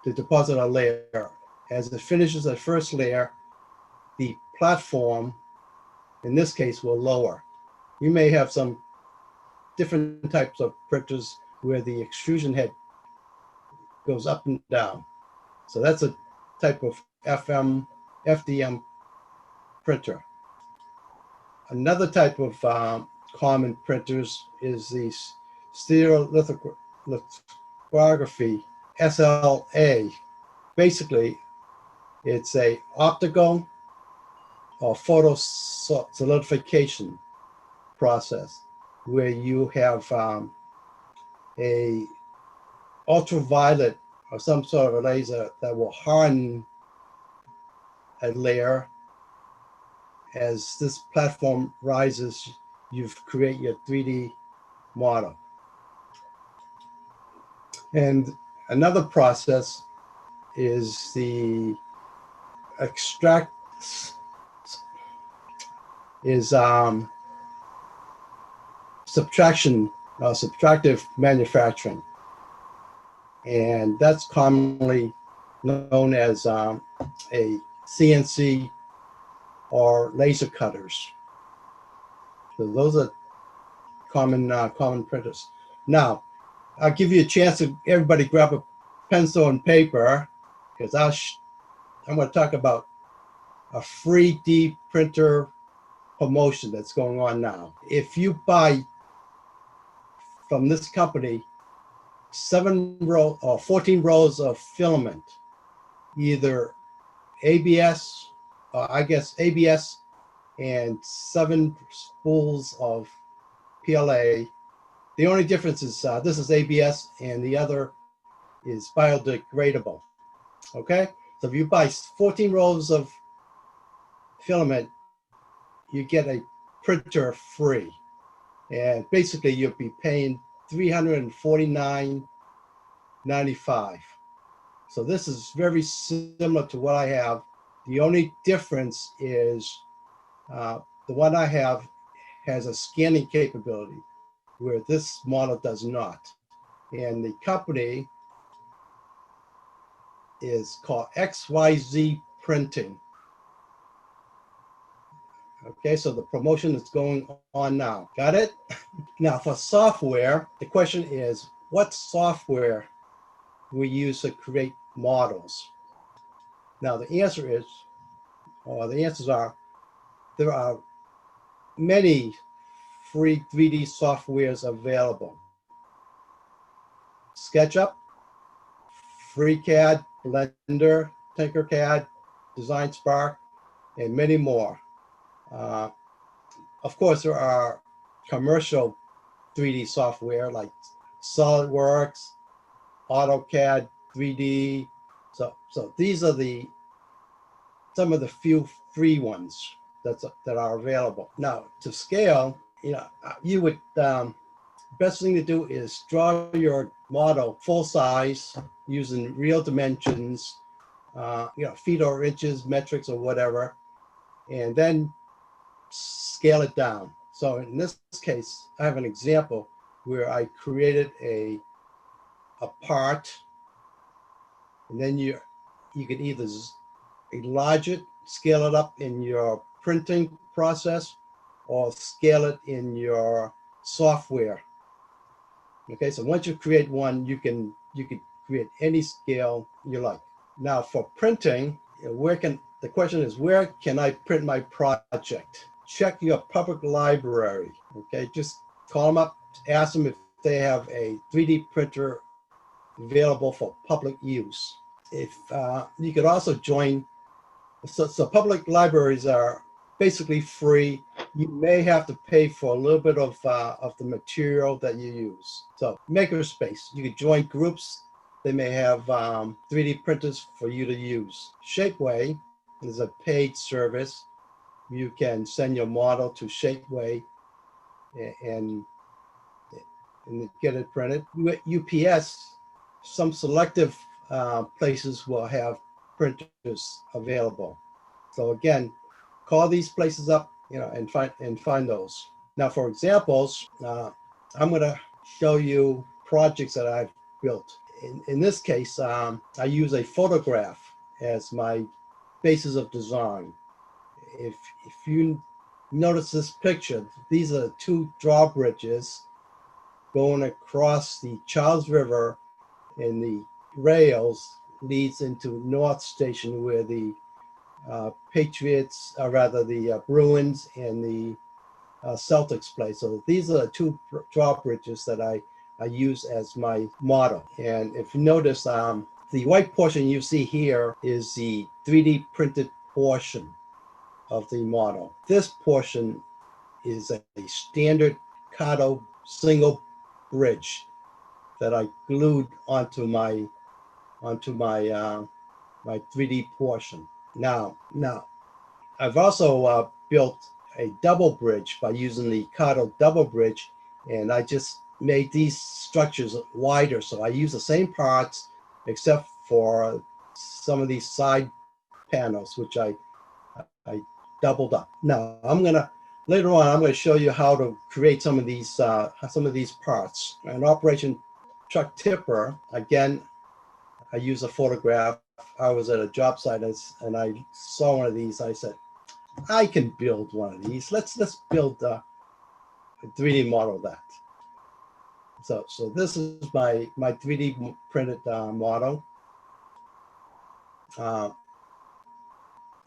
deposit a layer. As it finishes the first layer, the platform, in this case, will lower. You may have some different types of printers where the extrusion head goes up and down. So that's a type of FDM printer. Another type of common printers is the stereolithography, SLA. Basically, it's a optical or photo solidification process where you have a ultraviolet or some sort of a laser that will harden a layer as this platform rises, you create your 3D model. And another process is the extract is subtraction, subtractive manufacturing. And that's commonly known as a CNC or laser cutters. So those are common printers. Now, I'll give you a chance to everybody grab a pencil and paper, because I'm going to talk about a free D printer promotion that's going on now. If you buy from this company 7 row or 14 rows of filament, either ABS, ABS, and 7 spools of PLA. The only difference is this is ABS and the other is biodegradable. Okay, so if you buy 14 rows of filament, you get a printer free, and basically you'll be paying $349.95. So this is very similar to what I have. The only difference is the one I have has a scanning capability where this model does not. And the company is called XYZ Printing. Okay, so the promotion is going on now. Got it? Now for software, the question is, what software we use to create models? Now the answer is, or the answers are, there are many free 3D softwares available. SketchUp, FreeCAD, Blender, Tinkercad, Design Spark, and many more. Of course, there are commercial 3D software like SolidWorks, AutoCAD 3D. So these are some of the few free ones that are available. Now, to scale, you would best thing to do is draw your model full size using real dimensions, feet or inches, metrics or whatever, and then scale it down. So in this case, I have an example where I created a part, and then you can either enlarge it, scale it up in your printing process, or scale it in your software. Okay, so once you create one, you can create any scale you like. Now for printing, the question is, where can I print my project? Check your public library. Okay, just call them up, ask them if they have a 3D printer available for public use. If you could also join, so public libraries are basically free. You may have to pay for a little bit of the material that you use. So Makerspace, you could join groups. They may have 3D printers for you to use. Shapeway is a paid service. You can send your model to Shapeway and get it printed. UPS, some selective places will have printers available. So again, call these places up, and find those. Now for examples, I'm going to show you projects that I've built. In this case, I use a photograph as my basis of design. If you notice this picture, these are 2 drawbridges going across the Charles River, and the rails leads into North Station where the Patriots, or rather the Bruins and the Celtics play. So these are the 2 drawbridges that I use as my model. And if you notice, the white portion you see here is the 3D printed portion of the model. This portion is a standard Kato single bridge that I glued onto my 3D portion. Now I've also built a double bridge by using the Cardo double bridge, and I just made these structures wider. So I use the same parts except for some of these side panels, which I doubled up. Now later on, I'm gonna show you how to create some of these parts. An operation truck tipper, again, I use a photograph. I was at a job site and I saw one of these. I said, I can build one of these. Let's build a 3D model of that. So this is my 3D printed model. And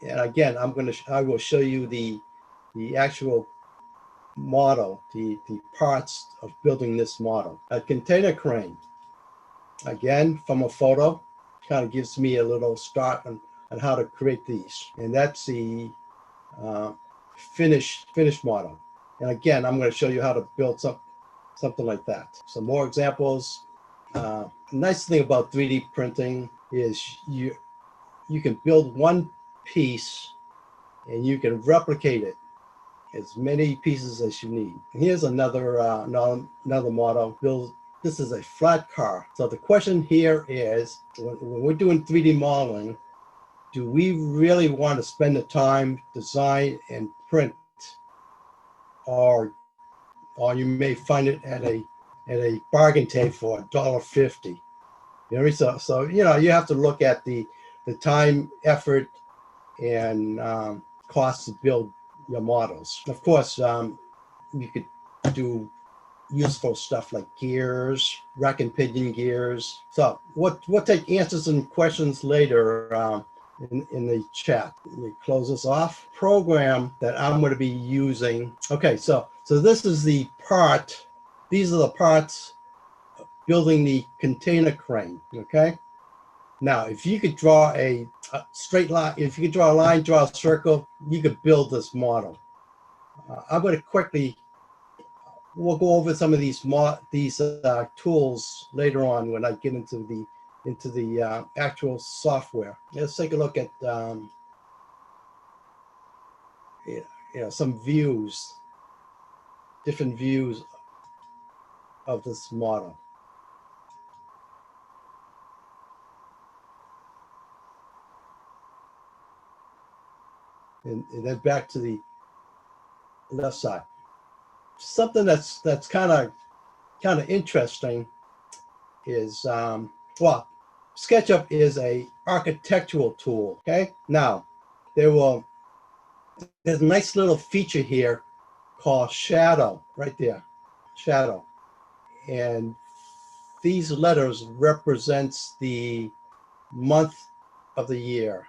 again, I will show you the actual model, the parts of building this model. A container crane, again, from a photo, kind of gives me a little start on how to create these. And that's the finished model. And again, I'm going to show you how to build something like that. Some more examples. The nice thing about 3D printing is you can build one piece and you can replicate it as many pieces as you need. Here's another model. This is a flat car. So the question here is, when we're doing 3D modeling, do we really want to spend the time, design, and print, or you may find it at a bargain table for $1.50? You know, so you know, you have to look at the time, effort, and cost to build your models. Of course, you could do useful stuff like gears, rack and pinion gears. So we'll take answers and questions later in the chat. Let me close this off. Program that I'm going to be using. Okay, so this is the part. These are the parts of building the container crane. Okay. Now, if you could draw a straight line, if you could draw a line, draw a circle, you could build this model. I'm going to we'll go over some of these tools later on when I get into the actual software. Let's take a look at some views, different views of this model. And then back to the left side. Something that's kind of interesting is well, SketchUp is a architectural tool. Okay, now there's a nice little feature here called shadow right there, shadow, and these letters represents the month of the year.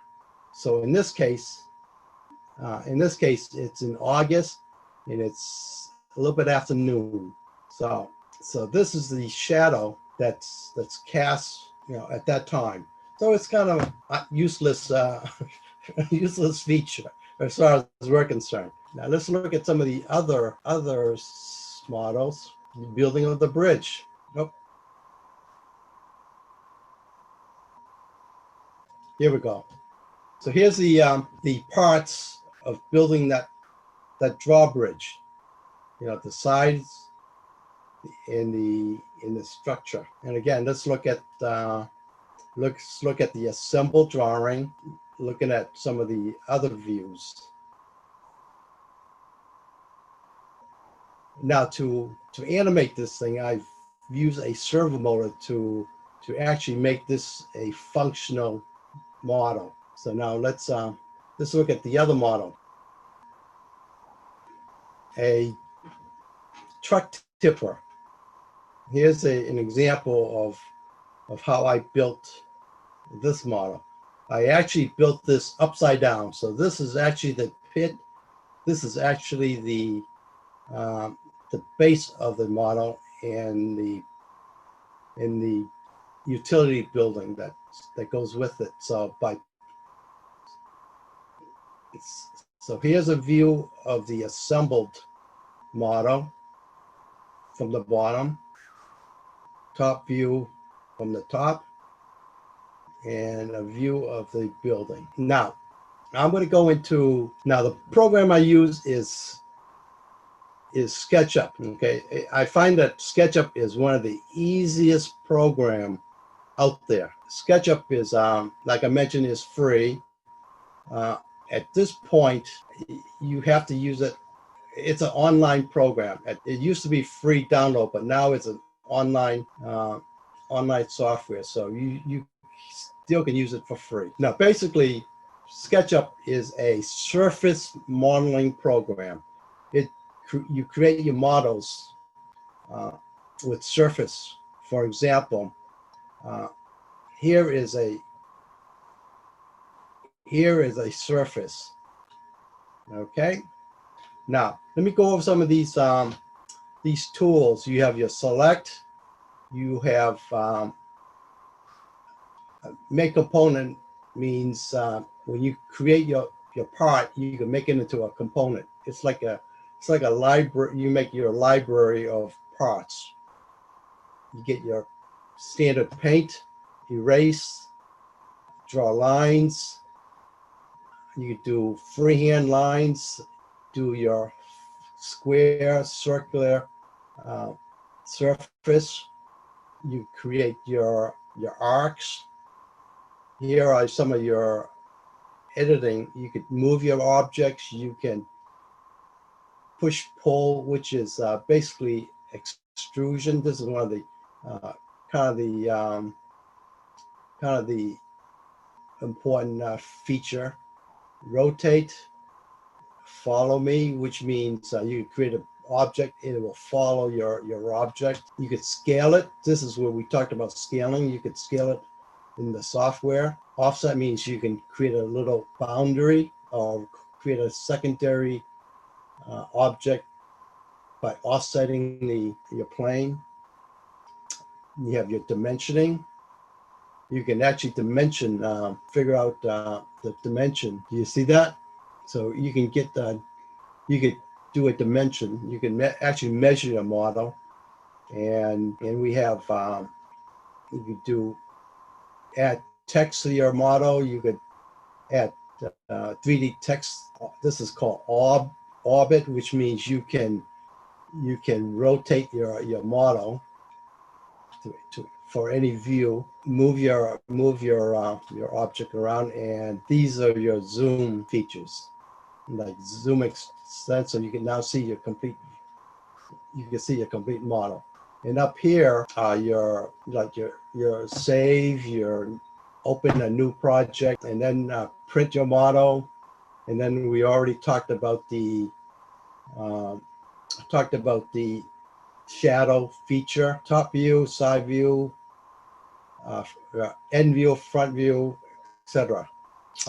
So in this case, it's in August, and it's a little bit after noon. So this is the shadow that's cast, at that time. So it's kind of a useless feature as far as we're concerned. Now let's look at some of the other models. The building of the bridge. Nope. Here we go. So here's the parts of building that drawbridge. The sides in the structure. And again, let's look at the assembled drawing, looking at some of the other views. Now to animate this thing, I've used a servo motor to actually make this a functional model. So now let's look at the other model. A truck tipper. Here's an example of how I built this model. I actually built this upside down. So this is actually the pit. This is actually the base of the model, and the utility building that goes with it. So here's a view of the assembled model from the bottom, top view from the top, and a view of the building. Now, I'm going to go into, now the program I use is SketchUp. Okay, I find that SketchUp is one of the easiest program out there. SketchUp is, like I mentioned, is free. At this point, you have to use it. It's an online program. It used to be free download, but now it's an online software. So you still can use it for free. Now, basically, SketchUp is a surface modeling program. You create your models with surface. For example, here is a surface. Okay. Now let me go over some of these tools. You have your select. You have make component means when you create your part, you can make it into a component. It's like a library. You make your library of parts. You get your standard paint, erase, draw lines. You could do freehand lines, do your square, circular surface. You create your arcs. Here are some of your editing. You could move your objects. You can push pull, which is basically extrusion. This is one of the kind of the important feature. Rotate, follow me, which means you create an object, it will follow your object. You could scale it. This is where we talked about scaling. You could scale it in the software. Offset means you can create a little boundary or create a secondary object by offsetting your plane. You have your dimensioning. You can actually dimension, figure out the dimension. Do you see that? So you can get you could do a dimension. You can actually measure your model, and we have you could add text to your model. You could add 3D text. This is called orbit, which means you can rotate your model for any view, move your object around, and these are your zoom features, like zoom extent, so you can now see your complete model. And up here are your save, your open a new project, and then print your model. And then we already talked about the shadow feature, top view, side view, end view, front view, etc.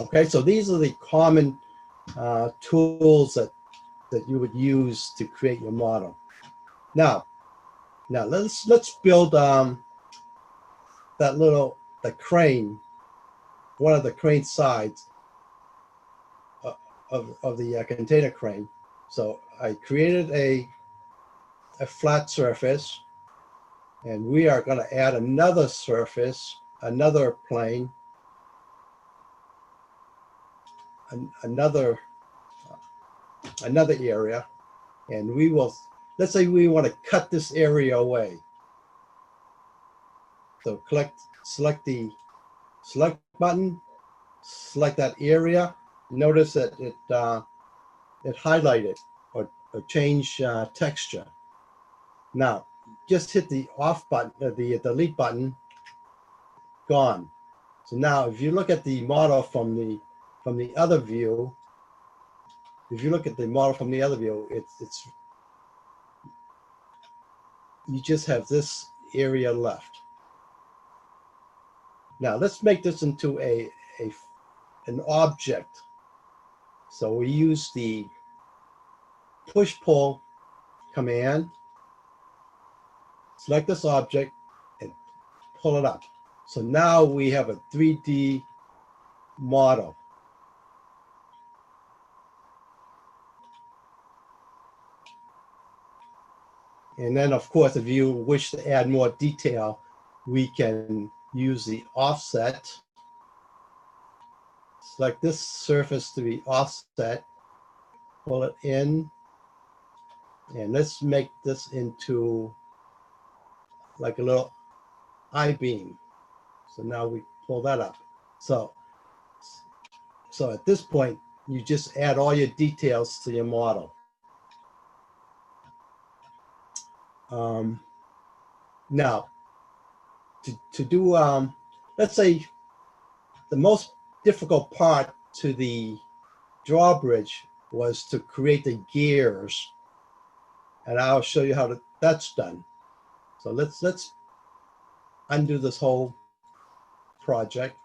Okay, so these are the common tools that you would use to create your model. Now let's build the crane, one of the crane sides of the container crane. So I created a flat surface, and we are going to add another surface, another plane, another area, and we will, let's say we want to cut this area away. So select the select button, select that area. Notice that it highlighted or change texture. Now just hit the off button, the delete button, gone. So now if you look at the model from the other view, it's you just have this area left. Now let's make this into an object. So we use the push pull command, select this object and pull it up. So now we have a 3D model. And then of course, if you wish to add more detail, we can use the offset select this surface to be offset, pull it in, and let's make this into like a little I-beam. So now we pull that up. So at this point, you just add all your details to your model. Now, to do, let's say the most difficult part to the drawbridge was to create the gears, and I'll show you how that's done. So let's undo this whole project.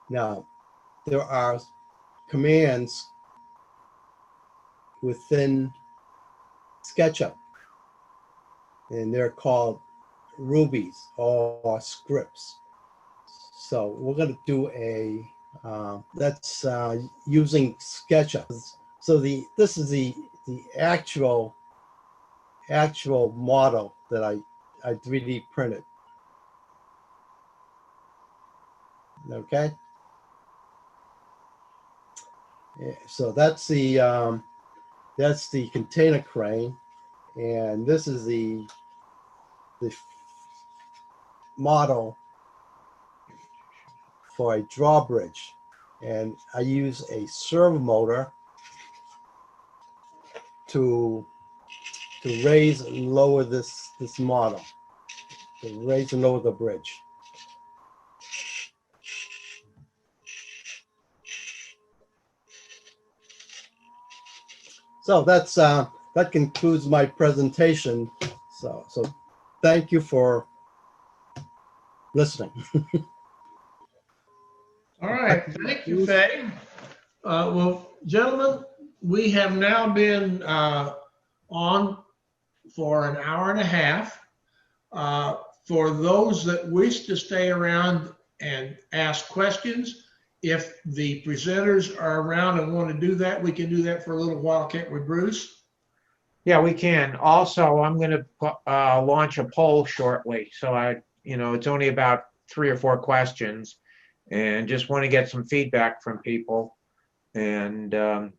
Now, there are commands within SketchUp, and they're called rubies or scripts. So we're going to do a that's using SketchUp. So this is the actual model that I 3D printed. Okay. Yeah, so that's the container crane, and this is the model for a drawbridge, and I use a servo motor to raise and lower this model, to raise and lower the bridge. So that's that concludes my presentation. So thank you for listening. All right, thank you, Faye. Well, gentlemen, we have now been on for an hour and a half. For those that wish to stay around and ask questions, if the presenters are around and want to do that, we can do that for a little while, can't we, Bruce? Yeah, we can. Also, I'm going to launch a poll shortly. So it's only about 3 or 4 questions, and just want to get some feedback from people. And I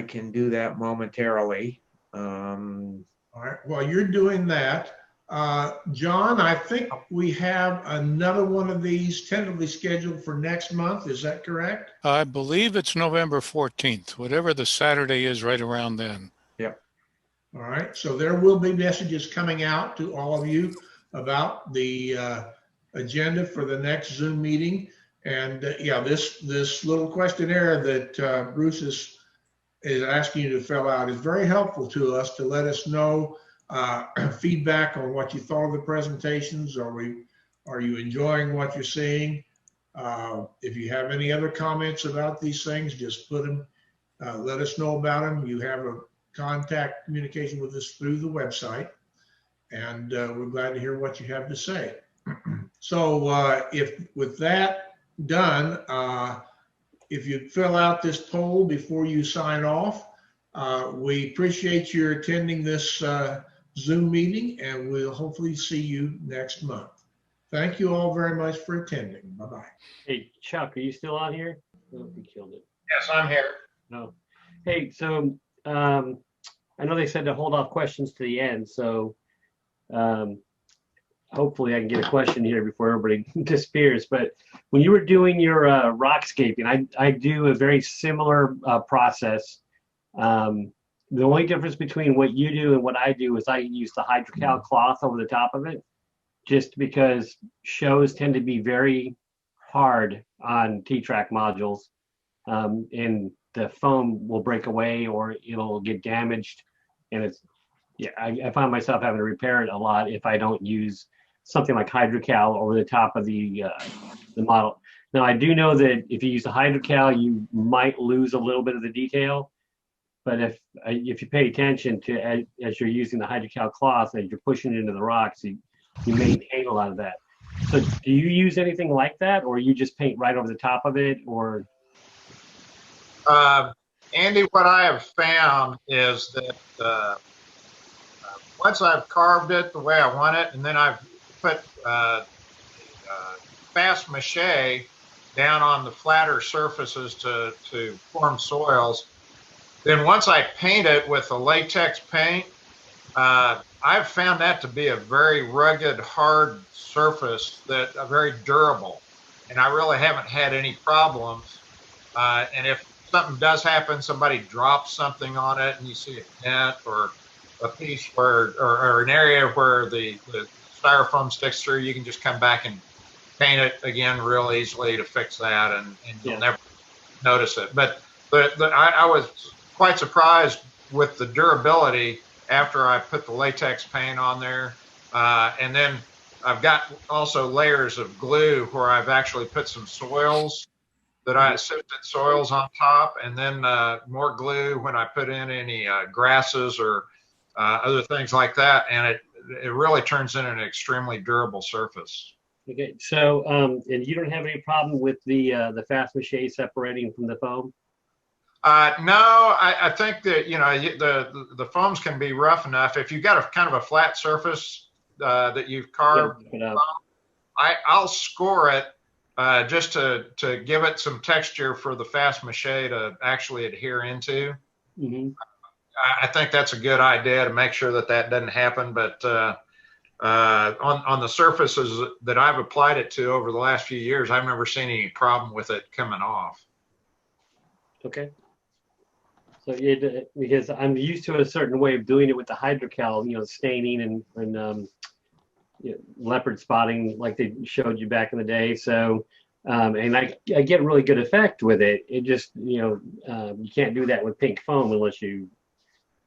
can do that momentarily. All right, while you're doing that, John, I think we have another one of these tentatively scheduled for next month. Is that correct? I believe it's November 14th, whatever the Saturday is right around then. Yep. All right, so there will be messages coming out to all of you about the agenda for the next Zoom meeting. And yeah, this little questionnaire that Bruce is asking you to fill out is very helpful to us to let us know feedback on what you thought of the presentations. Are you enjoying what you're seeing? If you have any other comments about these things, just put them, let us know about them. You have a contact communication with us through the website, and we're glad to hear what you have to say. So if with that done, if you fill out this poll before you sign off, we appreciate your attending this Zoom meeting, and we'll hopefully see you next month. Thank you all very much for attending. Bye-bye. Hey, Chuck, are you still on here? Oh, he killed it. Yes, I'm here. No. Hey, so I know they said to hold off questions to the end, so hopefully I can get a question here before everybody disappears. But when you were doing your rock scaping, I do a very similar process. The only difference between what you do and what I do is I use the hydrocal cloth over the top of it, just because shows tend to be very hard on T-Trak modules, and the foam will break away or it'll get damaged. And I find myself having to repair it a lot if I don't use something like hydrocal over the top of the model. Now, I do know that if you use the hydrocal, you might lose a little bit of the detail. But if you pay attention to as you're using the hydrocal cloth, as you're pushing it into the rocks, you maintain a lot of that. So do you use anything like that, or you just paint right over the top of it, or? Andy, what I have found is that once I've carved it the way I want it, and then I've put fast mache down on the flatter surfaces to form soils. Then once I paint it with a latex paint, I've found that to be a very rugged, hard surface that very durable, and I really haven't had any problems. And if something does happen, somebody drops something on it, and you see a dent or a piece where, or an area where the styrofoam sticks through, you can just come back and paint it again real easily to fix that, and you'll never notice it. But I was quite surprised with the durability after I put the latex paint on there. And then I've got also layers of glue where I've actually put some soils that I sifted soils on top, and then more glue when I put in any grasses or other things like that. And it really turns into an extremely durable surface. Okay, so and you don't have any problem with the fast mache separating from the foam? No, I think that, you know, the foams can be rough enough. If you've got a kind of a flat surface that you've carved, I'll score it just to give it some texture for the fast mache to actually adhere into. Mm-hmm. I think that's a good idea to make sure that that doesn't happen. But on the surfaces that I've applied it to over the last few years, I've never seen any problem with it coming off. Okay. So because I'm used to a certain way of doing it with the hydrocal, you know, staining and you know, leopard spotting like they showed you back in the day. So and I get really good effect with it. It just, you know, you can't do that with pink foam unless you're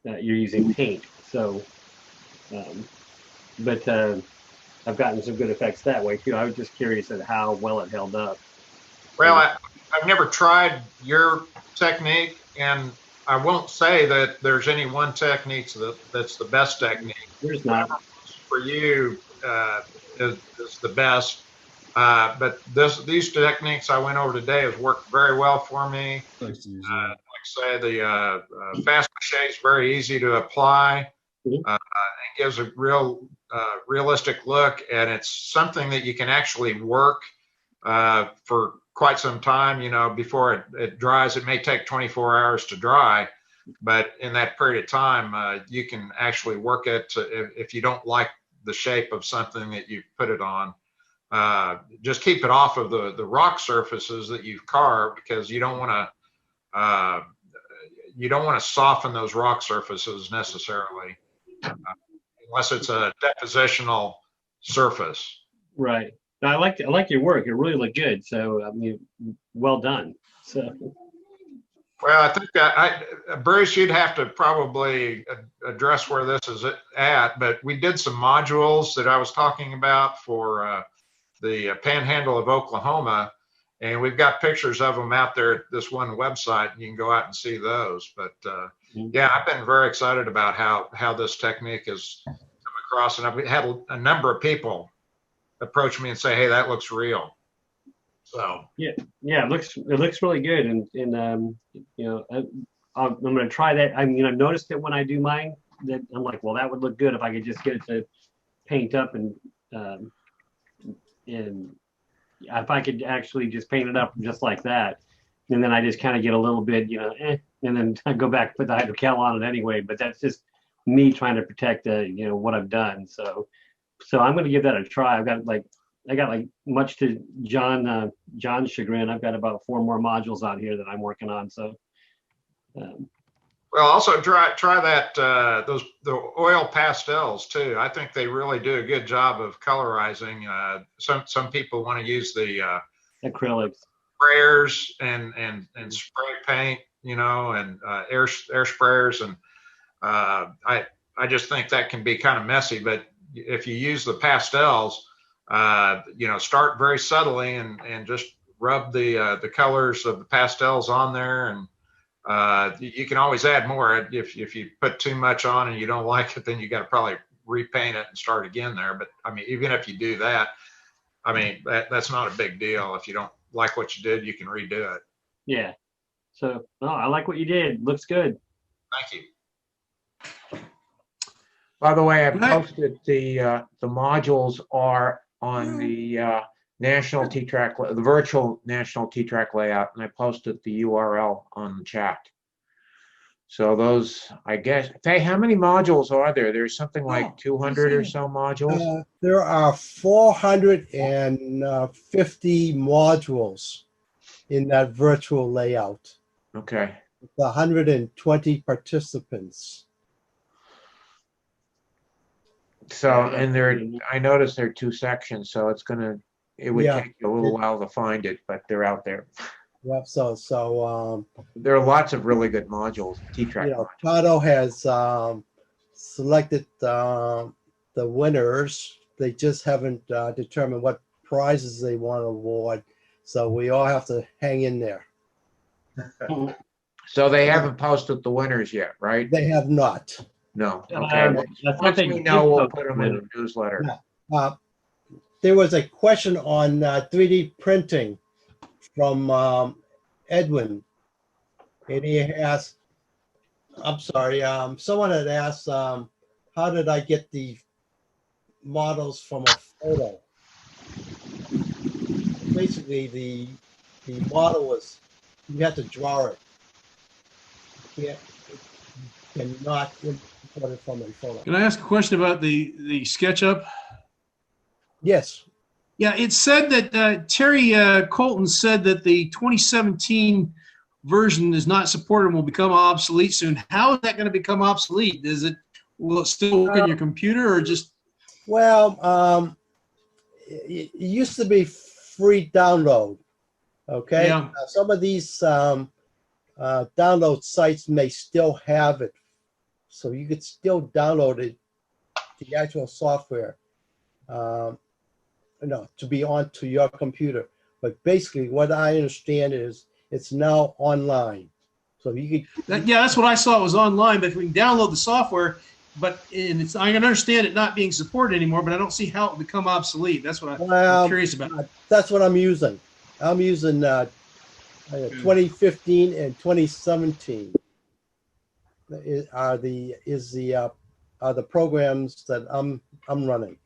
using paint. So but I've gotten some good effects that way too. I was just curious at how well it held up. Well, I've never tried your technique, and I won't say that there's any one technique that's the best technique. There's not. For you is the best. But these techniques I went over today has worked very well for me. Like I say, the fast mache is very easy to apply. Mm-hmm. It gives a real realistic look, and it's something that you can actually work for quite some time, you know, before it dries. It may take 24 hours to dry, but in that period of time, you can actually work it if you don't like the shape of something that you put it on. Just keep it off of the rock surfaces that you've carved, because you don't want to soften those rock surfaces necessarily, unless it's a depositional surface. Right. No, I like your work. It really looked good. So I mean, well done. So. Well, I think that Bruce, you'd have to probably address where this is at, but we did some modules that I was talking about for the Panhandle of Oklahoma, and we've got pictures of them out there at this one website, and you can go out and see those. But yeah, I've been very excited about how this technique has come across, and I've had a number of people approach me and say, "Hey, that looks real." So yeah, it looks really good, and you know, I'm going to try that. I mean, I've noticed it when I do mine, that I'm like, well, that would look good if I could just get it to paint up, and if I could actually just paint it up just like that, and then I just kind of get a little bit, you know, and then I go back and put the hydrocal on it anyway. But that's just me trying to protect, you know, what I've done. So I'm going to give that a try. I got like, much to John's chagrin, I've got about 4 more modules out here that I'm working on. So, well, also try that the oil pastels too. I think they really do a good job of colorizing. Some people want to use the acrylics, sprayers and spray paint, you know, and air sprayers, and I just think that can be kind of messy. But if you use the pastels, you know, start very subtly and just rub the colors of the pastels on there, and you can always add more. If you put too much on and you don't like it, then you got to probably repaint it and start again there. But I mean, even if you do that, I mean, that's not a big deal. If you don't like what you did, you can redo it. Yeah. So, no, I like what you did. Looks good. Thank you. By the way, I Right. posted the modules are on the national T-Trak, the virtual national T-Trak layout, and I posted the URL on the chat. So those, I guess, Faye, how many modules are there? There's something like 200 or so modules. There are 450 modules in that virtual layout. Okay. With 120 participants. So, and I noticed there are 2 sections, so it would Yeah. take you a little while to find it, but they're out there. Yep. There are lots of really good modules, T-Trak modules. Tato has selected the winners. They just haven't determined what prizes they want to award. So we all have to hang in there. So they haven't posted the winners yet, right? They have not. No. Okay. Well, I thought once they we know, did we'll post put the them in winners. the newsletter. Yeah. There was a question on 3D printing from Edwin. And he asked, I'm sorry, someone had asked, how did I get the models from a photo? Basically, the model was, you have to draw it. You cannot import it from a photo. Can I ask a question about the SketchUp? Yes. Yeah, it said that Terry Colton said that the 2017 version is not supported and will become obsolete soon. How is that going to become obsolete? Will it still work on your computer or just? Well, it used to be free download. Okay. Yeah. Some of these download sites may still have it, so you could still download it, the actual software, to be onto your computer. But basically, what I understand is it's now online, so you could. Yeah, that's what I saw. It was online, but we can download the software. I can understand it not being supported anymore, but I don't see how it will become obsolete. That's what I'm curious about. That's what I'm using. I'm using 2015 and 2017 are the programs that I'm running.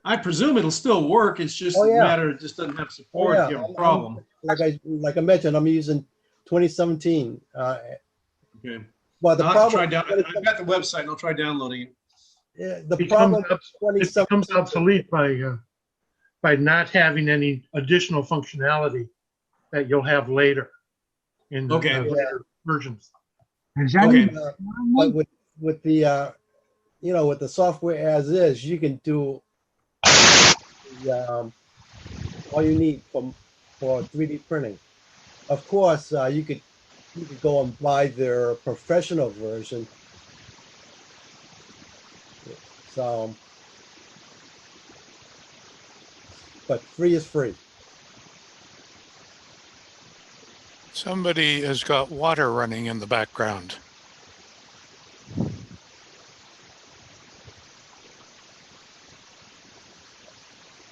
I presume it'll still work. It's just a matter it just doesn't have support. You have a problem. Like I mentioned, I'm using 2017. Okay. Well, the problem. I've got the website. And I'll try downloading it. The problem. It becomes obsolete by not having any additional functionality that you'll have later in the later versions. Okay. But with the with the software as is, you can do all you need for 3D printing. Of course, you could go and buy their professional version. So, but free is free. Somebody has got water running in the background.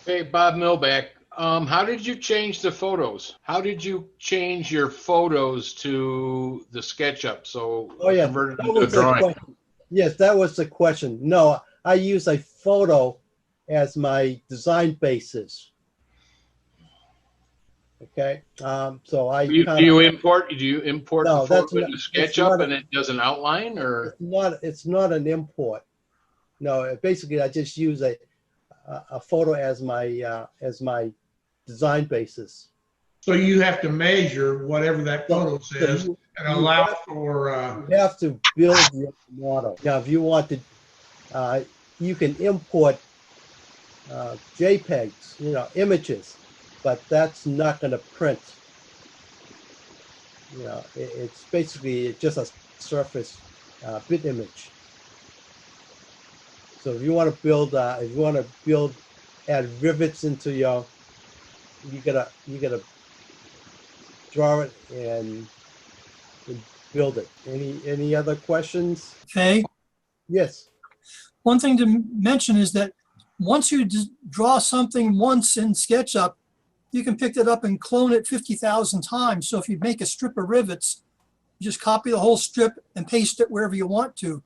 Hey, Bob Milbeck, how did you change the photos? How did you change your photos to the SketchUp? So converted into a drawing. Yes, that was the question. No, I use a photo as my design basis. Okay, so I Do you import No, the photo not- into SketchUp and it does an outline, or? It's not an import. No, basically I just use a photo as my design basis. So you have to measure whatever that photo says and allow for. You have to build your model. Now, if you want to, you can import JPEGs, images, but that's not going to print. It's basically just a surface bit image. So if you want to add rivets into you gotta draw it and build it. Any other questions? Okay. Yes. One thing to mention is that once you draw something once in SketchUp, you can pick it up and clone it 50,000 times. So if you make a strip of rivets, you just copy the whole strip and paste it wherever you want to.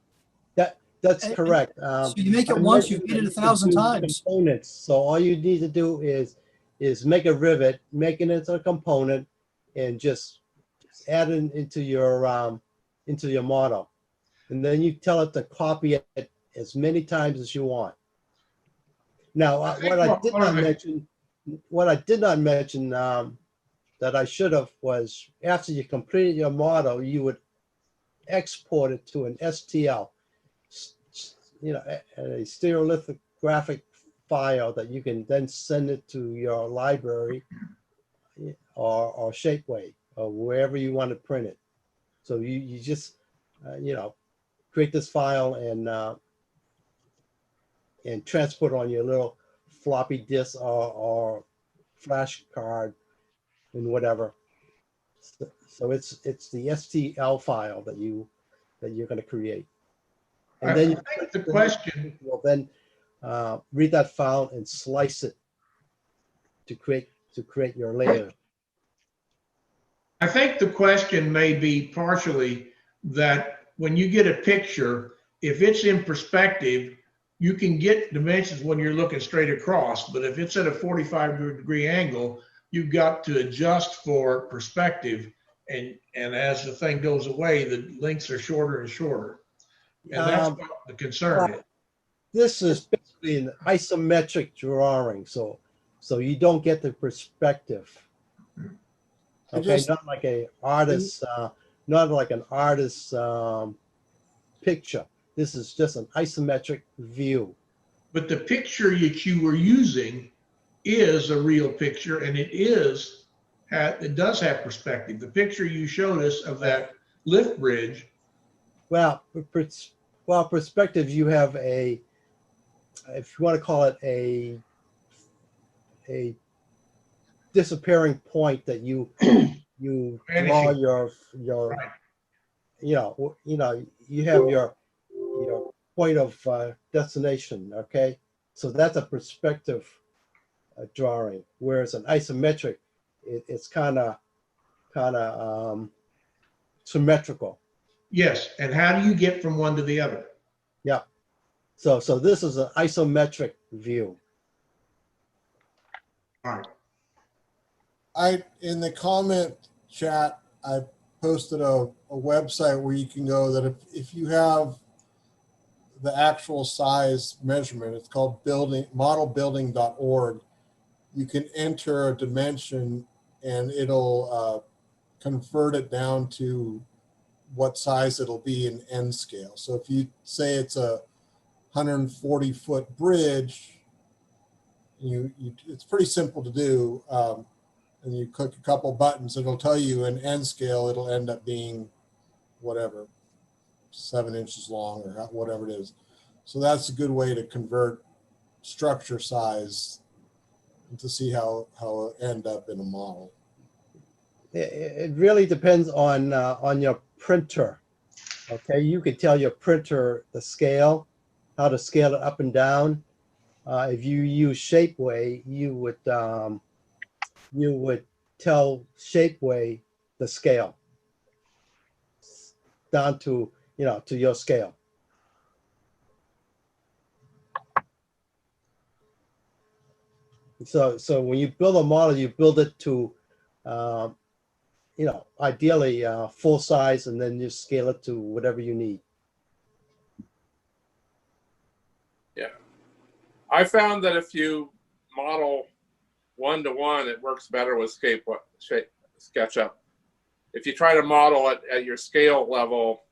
That's correct. So you make it I once, you mentioned read it that 1,000 you can do times. Components. So all you need to do is make a rivet, make it into a component, and just add it into your model. And then you tell it to copy it as many times as you want. Now, what I did not mention that I should have was after you completed your model, you would export it to an STL, a stereolithographic file that you can then send it to your library or Shapeway or wherever you want to print it. So you just, create this file and transport on your little floppy disk or flash card and whatever. So it's the STL file that you're going to create. And then I think the question, will then read that file and slice it to create your layer. I think the question may be partially that when you get a picture, if it's in perspective, you can get dimensions when you're looking straight across, but if it's at a 45-degree angle, you've got to adjust for perspective, and as the thing goes away, the links are shorter and shorter. And that's what the concern is. This is basically an isometric drawing, so you don't get the perspective. Okay, not like an artist's picture. This is just an isometric view. But the picture that you were using is a real picture, and it does have perspective. The picture you showed us of that lift bridge. Well, perspective, you have if you want to call it a disappearing point that you draw your Right. You have your point of destination. Okay, so that's a perspective drawing, whereas an isometric, it's kind of symmetrical. Yes, and how do you get from one to the other? Yeah. So this is an isometric view. All right. In the comment chat, I posted a website where you can go that if you have the actual size measurement, it's called modelbuilding.org. You can enter a dimension and it'll convert it down to what size it'll be in N scale. So if you say it's a 140-foot bridge, it's pretty simple to do. And you click a couple buttons, it'll tell you in N scale, it'll end up being whatever, 7 inches long or whatever it is. So that's a good way to convert structure size and to see how it'll end up in a model. It really depends on your printer. Okay, you could tell your printer the scale, how to scale it up and down. If you use Shapeway, you would tell Shapeway the scale down to to your scale. So when you build a model, you build it to ideally full size, and then you scale it to whatever you need. Yeah, I found that if you model 1-to-1, it works better with SketchUp. If you try to model it at your scale level,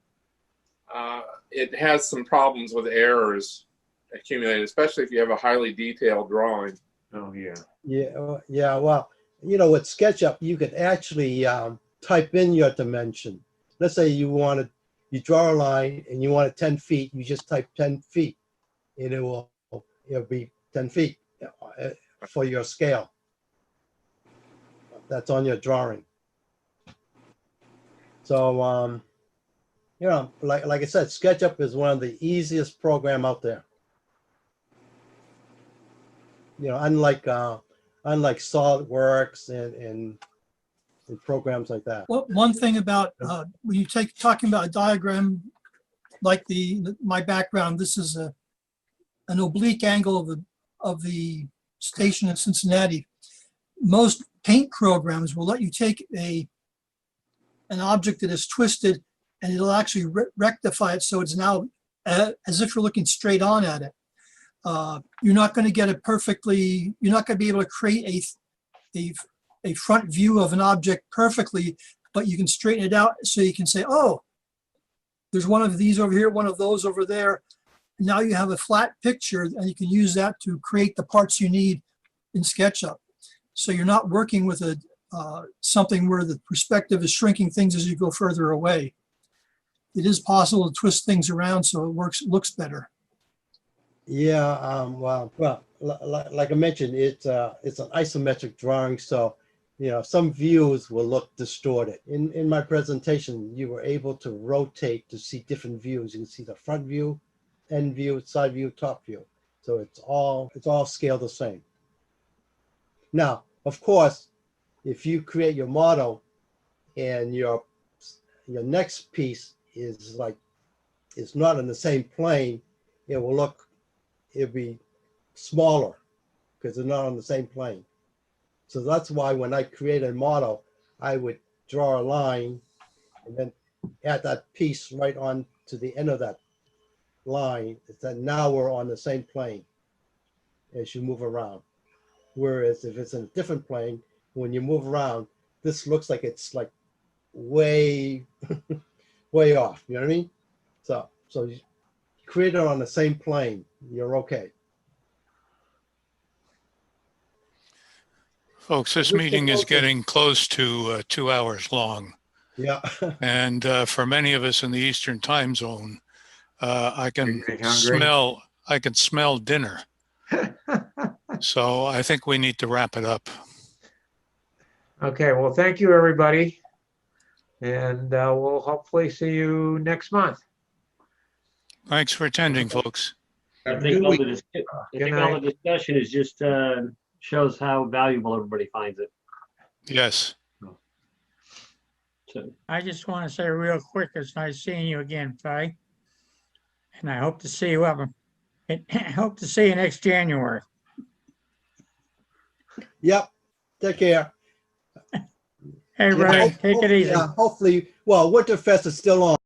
it has some problems with errors accumulated, especially if you have a highly detailed drawing. Oh, yeah. Yeah. Well, with SketchUp, you could actually type in your dimension. Let's say you draw a line and you want it 10 feet. You just type 10 feet, and it'll be 10 feet for your scale. That's on your drawing. So, like I said, SketchUp is one of the easiest program out there. Unlike SolidWorks and programs like that. Well, one thing about when you talking about a diagram like my background, this is an oblique angle of the station in Cincinnati. Most paint programs will let you take an object that is twisted and it'll actually rectify it so it's now as if you're looking straight on at it. You're not going to get it perfectly, you're not going to be able to create a front view of an object perfectly, but you can straighten it out so you can say, oh, there's one of these over here, one of those over there. Now you have a flat picture and you can use that to create the parts you need in SketchUp. So you're not working with something where the perspective is shrinking things as you go further away. It is possible to twist things around so it looks better. Yeah, well, like I mentioned, it's an isometric drawing, so some views will look distorted. In my presentation, you were able to rotate to see different views. You can see the front view, end view, side view, top view. So it's all scaled the same. Now, of course, if you create your model and your next piece is not in the same plane, it'll be smaller because they're not on the same plane. So that's why when I create a model, I would draw a line and then add that piece right on to the end of that line. It's that now we're on the same plane as you move around. Whereas if it's in a different plane, when you move around, this looks like it's like way, way off. You know what I mean? So you create it on the same plane, you're okay. Folks, this meeting is getting close to 2 hours long. Yeah. And for many of us in the Eastern time zone, I can smell dinner. So I think we need to wrap it up. Okay, well, thank you, everybody. And we'll hopefully see you next month. Thanks for attending, folks. I think all the discussion is just shows how valuable everybody finds it. Yes. So I just want to say real quick, it's nice seeing you again, Ty. And I hope to see you hope to see you next January. Yep. Take care. Hey, Ray, take it easy. Hopefully, Winterfest is still on.